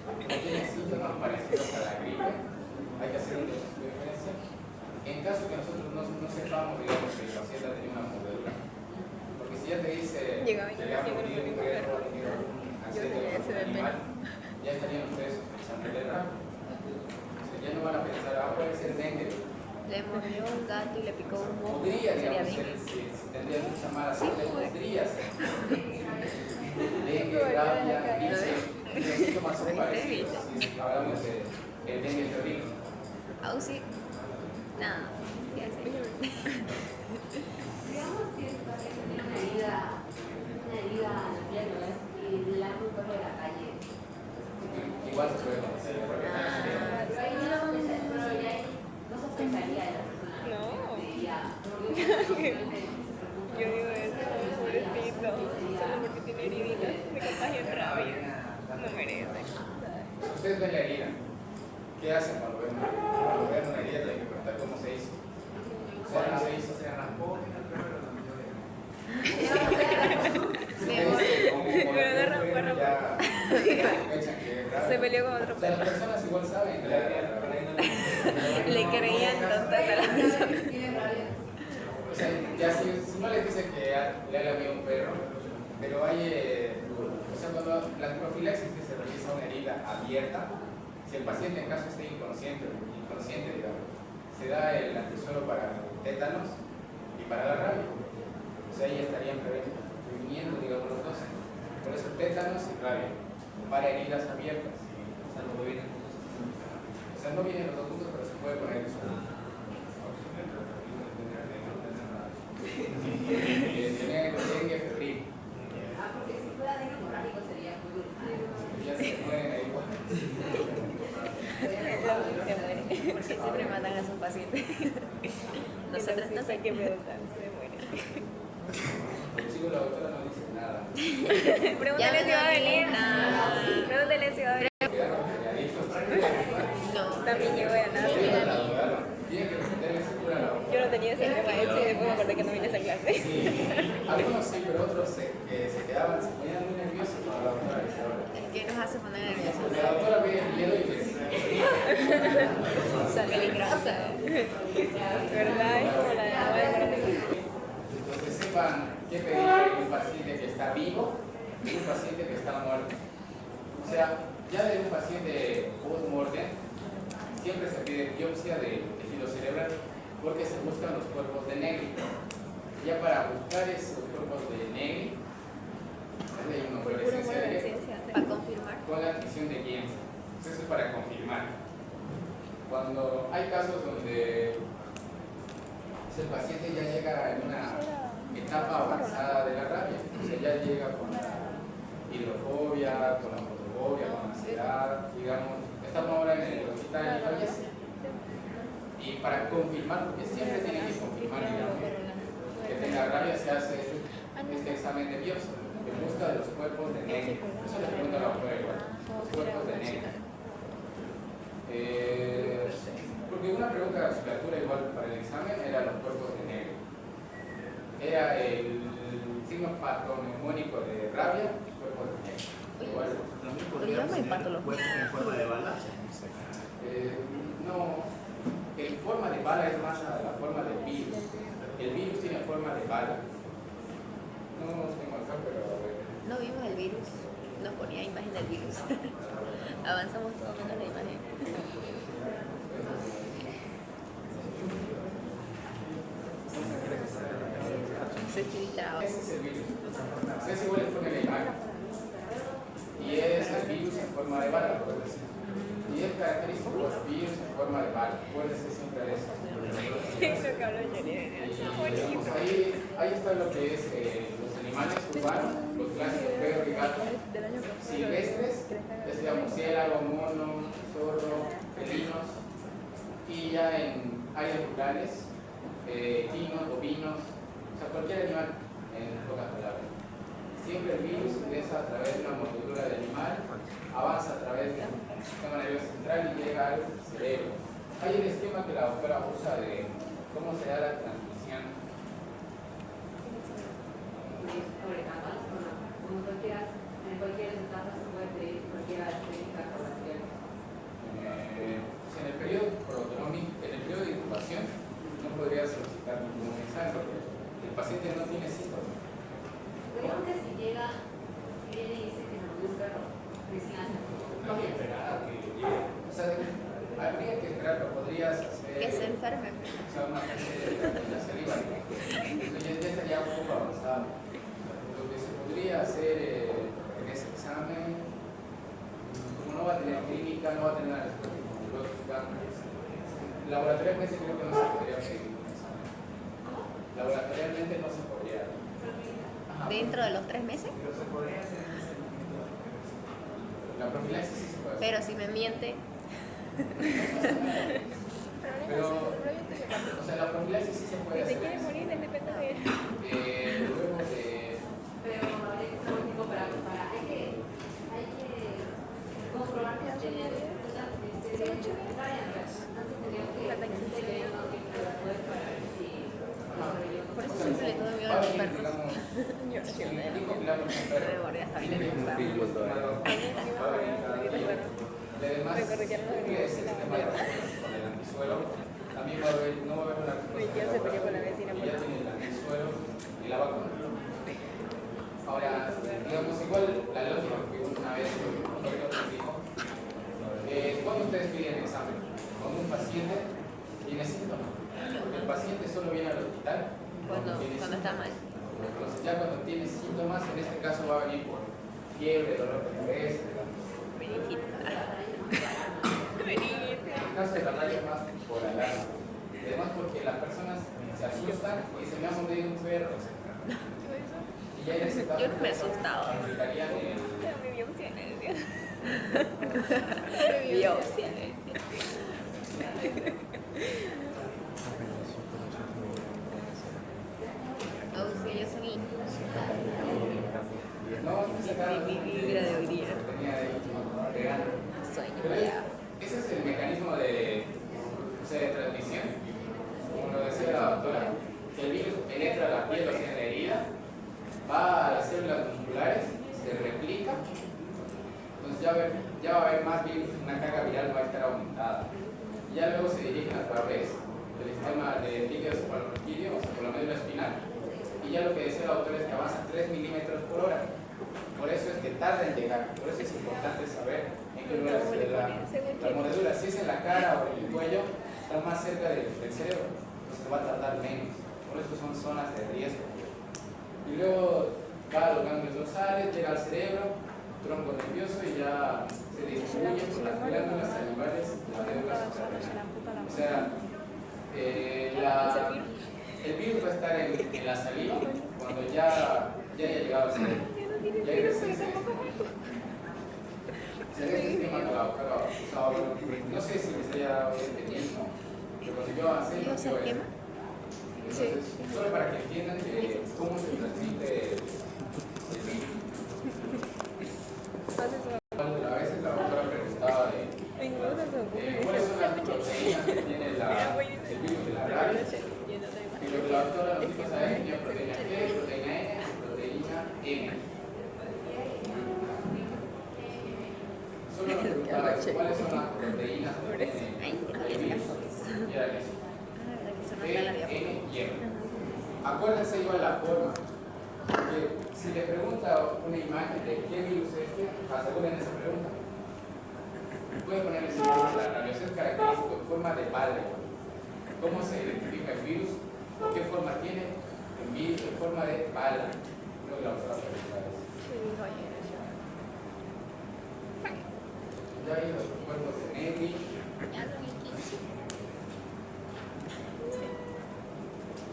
no tiene síntomas parecidos a la gripe, hay que hacer un diagnóstico de diferencia. En caso que nosotros no sepamos, digamos, que el paciente ha tenido una mordedura, porque si ya te dice que le ha mordido un perro, ha tenido un accidente con un animal, ya estarían ustedes sospechando de rabia. O sea, ya no van a pensar, puede ser dengue. Le mordió un gato y le picó un moco. Podría, Sería digamos, dengue. si tendría mucha mala sangre, podría ser. Dengue, Pero rabia, ya gripe, los síntomas son ¿Viste? parecidos. Si hablamos de el dengue febril. Aún sí. Nada. ¿Qué hace? Digamos si el paciente tiene una herida en la piel, ¿no? Y la un perro de la calle. Igual se puede conocer porque Pero ahí no sospecharía de la persona. No. Diría, Yo digo eso, pobrecito. Solo porque tiene heriditas, me contagia en rabia. No merece. ustedes ven la herida. ¿Qué hacen cuando ven una herida? O sea, no se hizo. Se raspó el perro Pero no raspó, raspó. Ya sospechan que es grave. Se peleó con otro O sea, perro. las personas igual saben que la Le creían tontas a las personas. Tiene rabia. O sea, ya si no les dicen que le ha lamido un perro, pero hay, o sea, cuando la profilaxis que se realiza una herida abierta, si el paciente en caso esté inconsciente, digamos, se da el antisuero para tétanos y para la rabia. O sea, ahí estarían previniendo, digamos, los dos. Por eso tétanos y rabia, para heridas abiertas. O sea, no vienen juntos. O sea, no vienen los dos juntos, pero se puede poner eso. Dengue febril. Ah, porque si fuera dengue hemorrágico sería muy brutal. Ya se mueren ahí igual. Se muere. Porque siempre matan a sus pacientes. Nosotros no sé qué preguntan, se muere. El chico, la doctora no dice nada. Pregúntale si va a venir. No. Pregúntale si va a venir. Quedaron calladitos. No. También llegó a nada. La dudaron. Tienen que meterle seguro a la doctora. Yo no tenía ese tema ese y después me acordé que no vine a esa clase. Sí, algunos sí, pero otros se quedaban, se ponían muy nerviosos cuando la doctora les habla. Es que nos hace poner nerviosos. Porque la doctora ve el miedo y les Peligrosa. ¿Verdad? Es como la de la madre. Entonces sepan qué pedir a un paciente que está vivo y un paciente que está muerto. O sea, ya de un paciente post-mortem siempre se pide biopsia de tejido cerebral porque se buscan los cuerpos de Negri. Ya para buscar esos cuerpos de Negri, hay una fluorescencia directa Para confirmar. con la admisión de Giemsa. Eso es para confirmar. Cuando hay casos donde el paciente ya llega en una etapa avanzada de la rabia, o sea, ya llega con la hidrofobia, con la fotofobia, con la ansiedad, digamos, estamos ahora en el hospital y fallece. Y para confirmar, porque siempre tienen que confirmar, digamos, que tenga rabia, se hace este examen de biopsia, que busca de los cuerpos de Negri. Eso le pregunta a la doctora igual, los cuerpos de Negri. Porque una pregunta de la asignatura igual para el examen era los cuerpos de Negri. Era el signo patognomónico de rabia y cuerpos de Negri. Igual, También Pero yo podríamos me tener empato los cuerpos en forma de bala. no, en forma de bala es más a la forma del virus. El virus tiene forma de bala. No tengo acá, pero a ver. No vimos el virus. Nos ponía imagen del virus. Avanzamos todo menos la imagen. Se filtraba. Ese es el virus. Ustedes igual les ponen la imagen. Y es el virus en forma de bala, por decir. Y es característico los virus en forma de bala. Acuérdense siempre de eso. Lo que habló Jenny. Y digamos, ahí está lo que es los animales urbanos, los clásicos perros y gatos silvestres, es digamos murciélago, mono, zorro, felinos, y ya en áreas rurales, equinos, bovinos, o sea, cualquier animal, en pocas palabras. Siempre el virus ingresa a través de una mordedura del animal, avanza a través del sistema nervioso central y llega al cerebro. Hay un esquema que la doctora usa de cómo se da la transmisión. Sobre etapas, como cualquiera, en cualquier etapa se puede pedir cualquiera de las técnicas farmacéuticas. En el periodo prodrómico, en el periodo de incubación, no podría solicitar ningún examen porque el paciente no tiene síntomas. Creo que si llega, viene y dice que no es un perro, recién nace. No hay que esperar a que llegue. O sea, habría que esperar, pero podrías hacer. Que se enferme. O sea, una especie de la saliva. Entonces ya estaría un poco avanzado. Lo que se podría hacer en ese examen, como no va a tener clínica, no va a tener una respuesta inmunológica, laboratorialmente creo que no se podría pedir un examen. Laboratorialmente no se podría. Ajá. Dentro de los 3 meses. Pero se podría hacer en ese La profilaxis sí se puede hacer. Pero si me miente. Pero, o sea, la profilaxis sí se puede Si se hacer. quiere morir, depende de él. Luego de. Pero habría que estar un tiempo hay que comprobar que tiene antes tenía que poder para ver si Yo no sé Y dónde dijo Pilar, por ejemplo, me morí hasta ahorita. tiene un pico todavía. Y además, el sistema de con el antisuelo también va a haber, no va a haber una Mi tío se peleó con la vecina y por ya eso. tiene el antisuelo y la vacuna. Ahora, digamos, igual la lógica que una vez nos dijo, cuando ustedes piden examen, cuando un paciente tiene síntomas, porque el paciente solo viene al hospital Cuando tiene está mal. Entonces ya cuando tiene síntomas, en este caso va a venir por fiebre, dolor de cabeza, Meningita. en el caso de la rabia más por alarma. Además porque las personas se asustan y dicen, me ha mordido un perro. Y ya en ese caso, Yo no me he asustado. aplicarían el... Mi biopsia decía. Biopsia decía. Oh, sí, yo soy No, se acaba mi vibra de hoy día. tenía ahí pegando. Sueño Pero ya. ese es el mecanismo de, o sea, de transmisión. Como lo decía la doctora, que el virus penetra la piel, o sea, en la herida, va a las células musculares, se replica, entonces ya va a haber más virus, una carga viral va a estar aumentada. Y ya luego se dirigen a través del sistema de líquido cefalorraquídeo, o sea, por la médula espinal, y ya lo que decía la doctora es que avanza 3 milímetros por hora. Por eso es que tarda en llegar, por eso es importante saber en qué lugar se ve la mordedura. Si es en la cara o en el cuello, está más cerca del cerebro, entonces va a tardar menos. Por eso son zonas de riesgo. Y luego va a los ganglios dorsales, llega al cerebro, tronco nervioso y ya se distribuye por las glándulas salivales y la médula suprarrenal. O sea, el virus va a estar en la saliva cuando ya haya llegado al cerebro. Ya hay presencia. Se ve este esquema que la doctora usaba, no sé si les haya dado este mismo, pero cuando yo avancé, no quiero eso. Entonces, solo para que entiendan cómo se transmite el virus. A veces la doctora preguntaba de cuáles son las proteínas que tiene el virus de la rabia. Y lo que la doctora nos dijo, ¿sabes? Tiene proteína G, proteína N, proteína M. Solo nos preguntaba eso, ¿cuáles son las proteínas que tiene el virus? Y era eso. G, N y M. Acuérdense igual la forma. Porque si le pregunta una imagen de qué virus es este, aseguren esa pregunta. Pueden poner ese virus, la radiación característica en forma de balde. ¿Cómo se identifica el virus? ¿O qué forma tiene? El virus en forma de bala. Creo que la vamos a preguntar eso. Ya hay los cuerpos de Negri.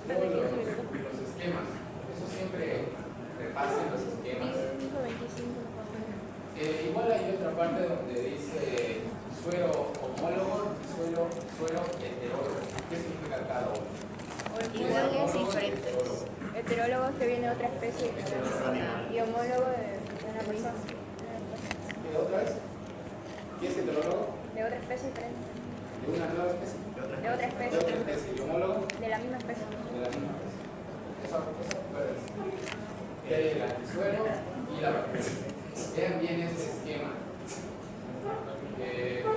Luego los esquemas. Eso siempre repasen los esquemas. Igual hay otra parte donde dice suero homólogo y suero heterólogo. ¿Qué significa cada uno? Iguales diferentes. Heterólogo es que viene de otra especie y homólogo de una persona. ¿Qué otra vez? ¿Qué es heterólogo? De otra especie diferente. ¿De una nueva especie? De otra ¿De especie. otra especie? ¿Y homólogo? De la misma especie. De la misma especie. Eso puede decir. Que hay el antisuelo y la vacuna. Vean bien ese esquema. Después,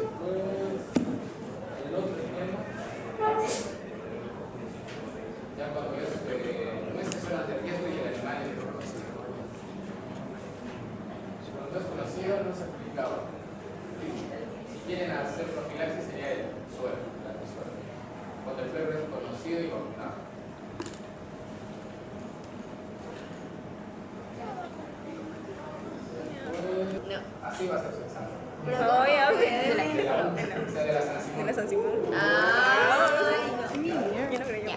el otro esquema. Ya cuando es nuestras zonas de riesgo y el animal es desconocido. Cuando es conocido no se aplicaba. Si quieren hacer profilaxis sería el suelo, la antisuelo. Cuando el perro es conocido y vacunado. No. Así va a ser su examen. Obviamente. O sea, de la San Simón. Yo no creo yo.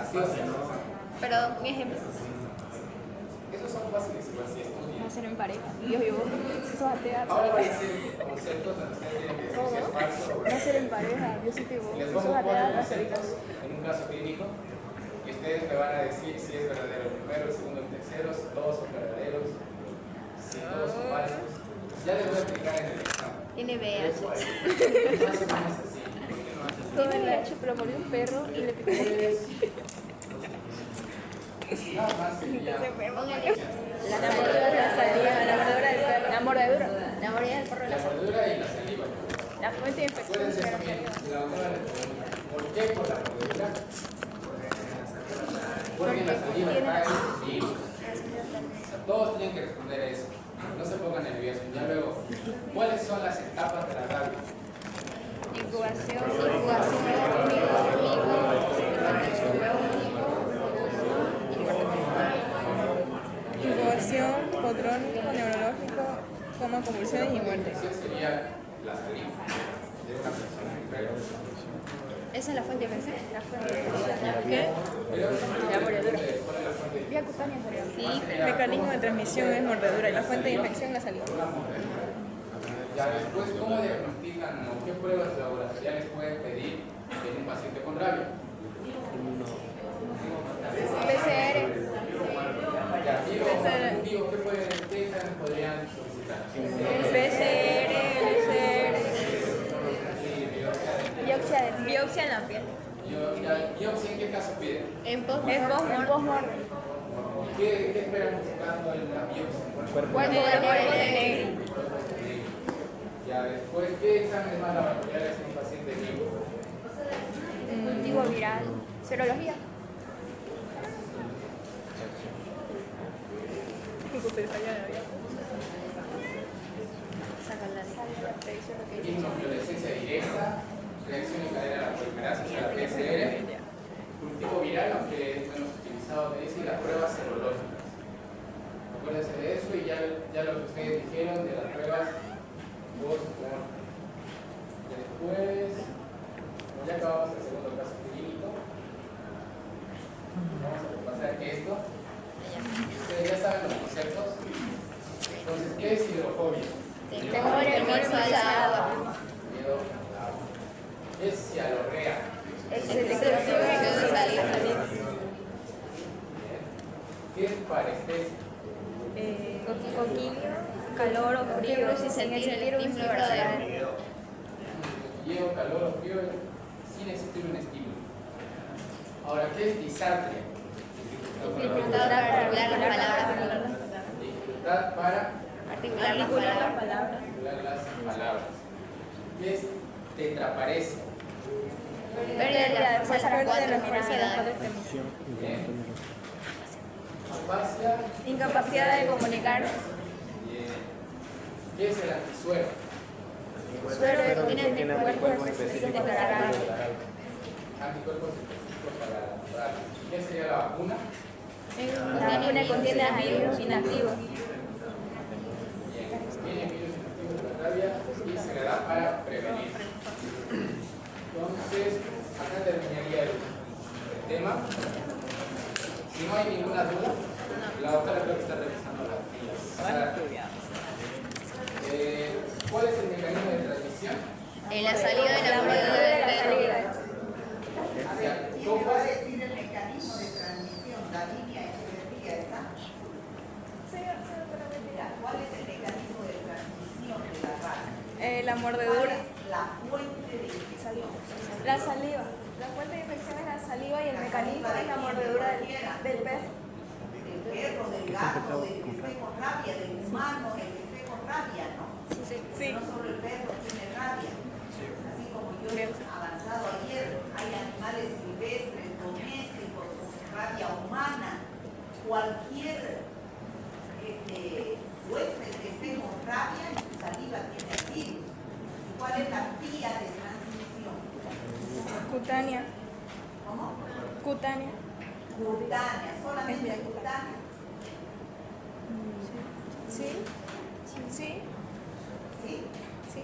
Así va a ser su examen. Pero mi ejemplo. Esos son fáciles igual si estudian. Hacer en pareja. Dios vivo. Eso es atea. Ahora van a ser conceptos donde ustedes tienen que decir si es falso o verdadero. Hacer en pareja. Dios sí te voy. Les Eso pongo es 4 atea. conceptos en un caso clínico y ustedes me van a decir si es verdadero el primero, el segundo, el tercero, si todos son verdaderos, si todos son falsos. Ya les voy a explicar en el examen. Tiene Más VH. o menos así. Todo el hecho, pero murió un perro y le picó un pez. Nada más sería. La mordedura de la saliva, la mordedura del perro. La mordedura. La mordida del perro. La mordedura y la saliva. La fuente de infección. Acuérdense eso bien. La doctora le pregunta, ¿por qué por la mordedura? Porque en la saliva está el virus. O sea, todos tienen que responder a eso. No se pongan nerviosos. Ya luego, ¿cuáles son las etapas de la rabia? Incubación. Incubación, potrónico, neurológico, coma, convulsiones y muerte. Esa sería la saliva de una persona enferma. Esa es la fuente de infección. ¿Qué? Pero, La mordedura. ¿cuál es la fuente de Vía cutánea sería. Sí, el mecanismo de transmisión es mordedura y la fuente de infección la saliva. una mordedura? Ya después, ¿cómo diagnostican o qué pruebas laboratoriales pueden pedir en un paciente con rabia? PCR. Ya, digo, ¿qué exámenes podrían solicitar? PCR, Biopsia de biopsia en la piel. ¿Biopsia en qué caso piden? En Es postmortem. postmortem. ¿Qué esperan buscando en la biopsia? Cuerpo de Cuerpo de negro. negro. Ya después, ¿qué exámenes más laboratoriales en un paciente vivo? Cultivo viral. Serología. Sacan la Inmunofluorescencia directa, reacción en cadena de la polimerasa, o sea, la PCR, cultivo viral, aunque es menos utilizado, me dice, y las pruebas serológicas. Acuérdense de eso y ya lo que ustedes dijeron de las pruebas post-mortem. Después, ya acabamos el segundo caso clínico. Vamos a repasar aquí esto. Ustedes ya saben los conceptos. Entonces, ¿qué es hidrofobia? Temor al agua. Miedo al agua. ¿Qué es cialorrea? Excesivo de saliva. ¿Qué es parestesia? Coquilio, calor o frío, Sin sentir el estímulo verdadero. Hielo, calor o frío sin existir un estímulo. Ahora, ¿qué es disartria? Dificultad para articular las palabras. Dificultad para Articular las palabras. articular las palabras. ¿Qué es tetraparesia? Pérdida de la fuerza de las cuatro extremidades. Bien. Afasia. incapacidad de comunicar. Bien. ¿Qué es el antisuero? Suero tiene anticuerpos específicos para la rabia. Anticuerpos específicos para la rabia. ¿Qué sería la vacuna? La vacuna contiene virus inactivos. Bien. Tiene virus inactivos de la rabia y se le da para prevenir. Entonces, acá terminaría el tema. Si no hay ninguna duda, la doctora creo que está revisando las filas. ¿Cuál es el mecanismo de transmisión? En la salida de la mordedura del perro. ¿Quién me va a decir el mecanismo de transmisión? La línea Echeverría está. ¿Cuál es el mecanismo de transmisión de la rabia? La ¿Cuál mordedura. es la fuente de infección? La saliva. La fuente de infección es la saliva y el mecanismo es la mordedura del pez. Del perro, del gato, del que esté con rabia, del humano, del que esté con rabia, ¿no? Sí. No solo el perro tiene rabia. Así como yo he avanzado ayer, hay animales silvestres, domésticos, con rabia humana. Cualquier huésped que esté con rabia, en su saliva tiene el virus. ¿Cuál es la vía de transmisión? Cutánea. ¿Cómo? Cutánea. Cutánea, solamente cutánea. Sí. Sí. ¿Sí? Sí.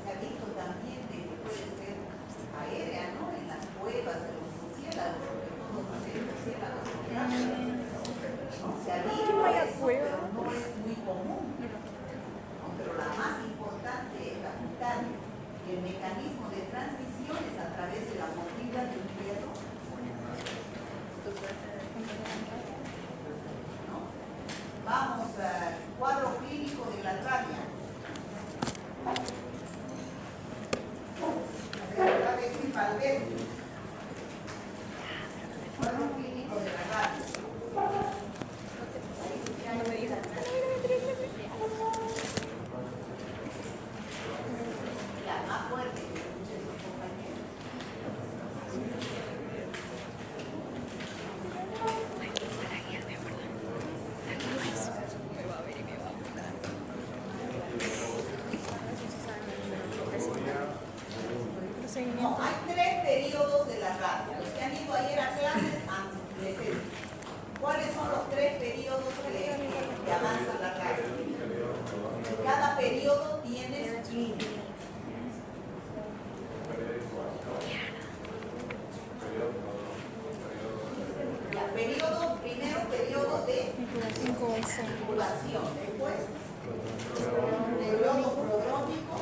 Se ha visto también de que puede ser aérea, ¿no? En las cuevas de los murciélagos, sobre todo cuando hay murciélagos con rabia. ¿No? Se ha visto eso, pero no es muy común. ¿No? Pero la más importante es la cutánea. El mecanismo de transmisión es a través de la mordida de un perro. ¿No? Vamos al cuadro clínico de la rabia. Va a decir Valverde. Cuadro clínico de No, hay 3 periodos de la rabia. Los que han ido ayer a clases les he dicho. ¿Cuáles son los 3 periodos que avanza la rabia? Cada periodo tiene su clínica. Primero periodo de incubación, después periodo prodrómico,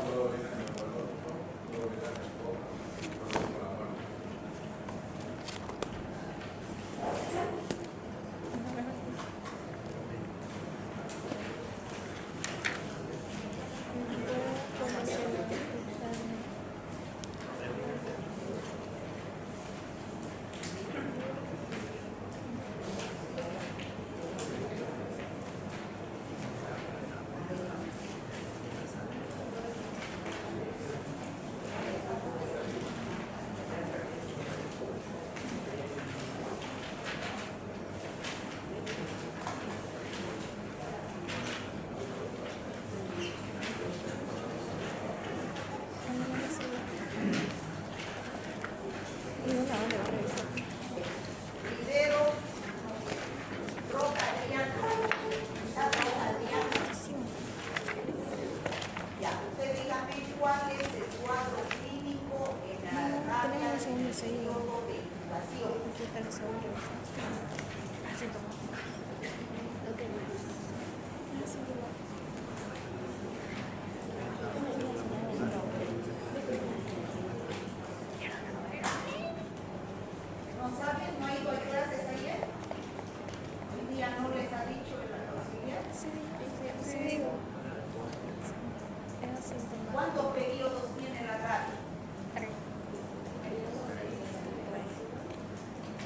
¿cuántos periodos tiene la rabia?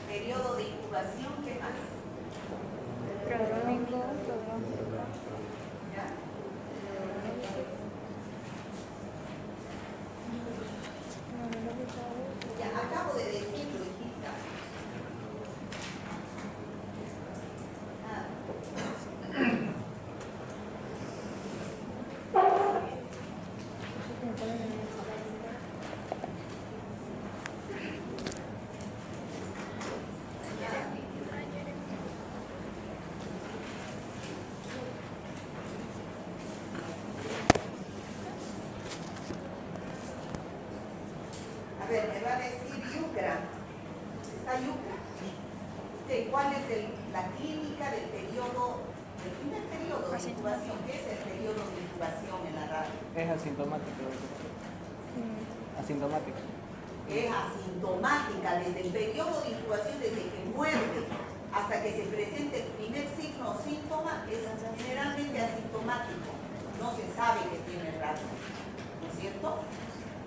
Periodo de incubación, ¿qué más? Prodrómico. ¿Ya? Ya, acabo de decirlo, hijita. A ver, me va a decir Yucra. ¿Está Yucra? ¿Cuál es la clínica del periodo, del primer periodo de incubación? ¿Qué es el periodo de incubación en la radio? Es asintomático. Asintomático. Es asintomática desde el periodo de incubación, desde que muerde hasta que se presente el primer signo o síntoma, es generalmente asintomático. No se sabe que tiene radio, ¿no es cierto?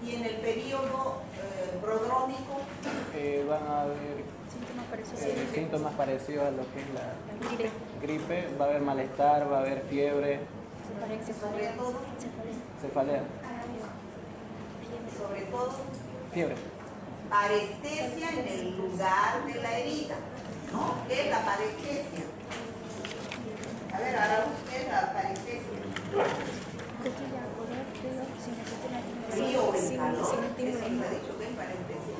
Y en el periodo prodrómico van a haber síntomas parecidos a lo que es la gripe. Va a haber malestar, va a haber fiebre, sobre todo cefalea, fiebre, parestesia en el lugar de la herida, ¿no? ¿Qué es la parestesia? A ver, ahora usted la parestesia. Frío o el calor, eso me ha dicho que es parestesia.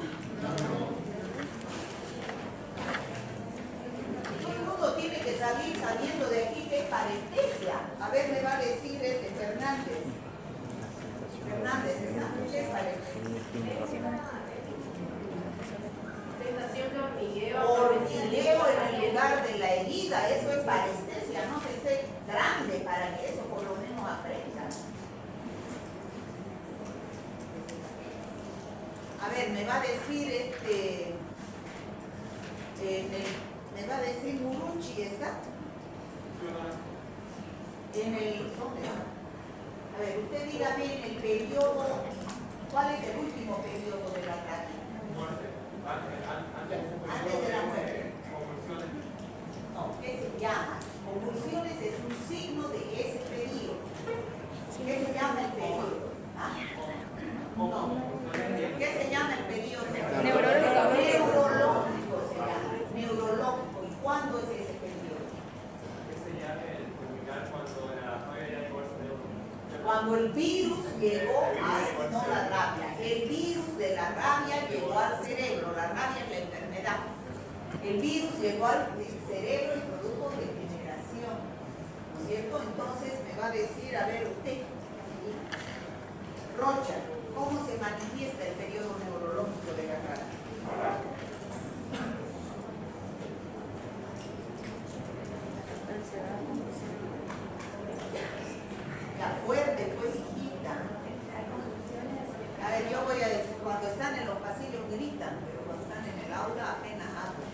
Todo el mundo tiene que salir sabiendo de aquí que es parestesia. A ver, me va a decir Fernández. Fernández, ¿qué es parestesia? Sensación de hormigueo. Hormigueo en el lugar de la herida, eso es parestesia, no se sé grande para que eso por lo menos aprendan. A ver, me va a decir me va a decir Muruchi, ¿está? ¿Dónde está? A ver, usted dígame en el periodo, ¿cuál es el último periodo de la práctica? Antes de la muerte. No, ¿qué se llama? Convulsiones es un signo de ese periodo. ¿Qué se llama el periodo? ¿Ah? No. ¿Qué se llama el periodo? Neurológico se llama. Neurológico. ¿Y cuándo es ese periodo? Cuando el virus llegó a no la rabia. El virus de la llegó al cerebro, la rabia es la enfermedad. El virus llegó al cerebro y produjo degeneración, ¿no es cierto? Entonces me va a decir, a ver usted, Rocha, ¿cómo se manifiesta el periodo neurológico de la rabia? Ya fuerte, pues, hijita. A ver, yo voy a decir, cuando están en los pasillos gritan, pero cuando están en el aula apenas hablan.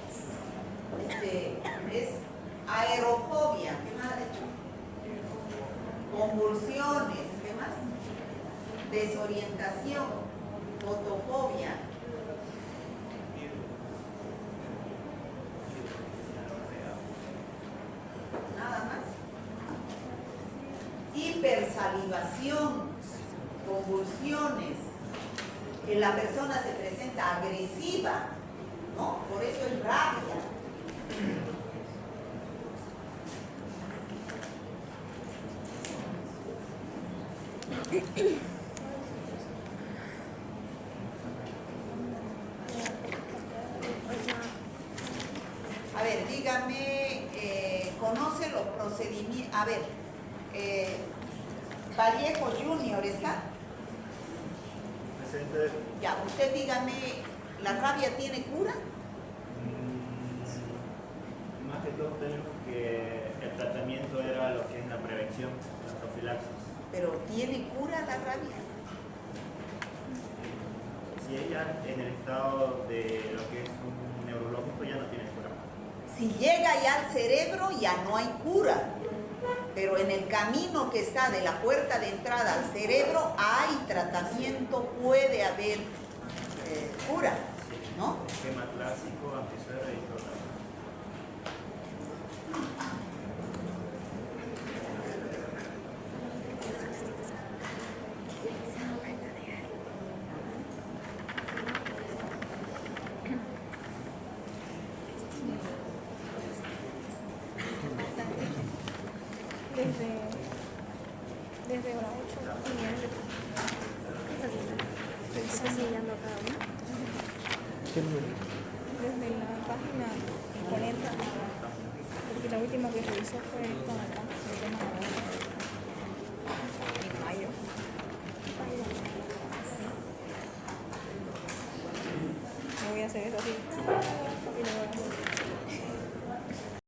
Es aerofobia, ¿qué más ha hecho? Convulsiones, ¿qué más? Desorientación, fotofobia. Nada más. Hipersalivación, convulsiones, que la persona se presenta agresiva, ¿no? Por eso es rabia. A ver, dígame, ¿conoce los procedimientos? A ver, Vallejo Junior, ¿está? Presente. Ya, usted dígame, ¿la rabia tiene cura? Más que todo tenemos que el tratamiento era lo que es la prevención, la profilaxis. Pero ¿tiene cura la rabia? Si ella en el estado de lo que es un neurológico ya no tiene cura. Si llega ya al cerebro ya no hay cura, pero en el camino que está de la puerta de entrada al cerebro hay tratamiento, puede haber cura, ¿no? Esquema clásico, antisuero y todo. Desde hora 8 está sellando cada uno. Desde la página 40, porque la última que revisó fue esta de acá, el tema de en mayo. Me voy a hacer eso así. Y luego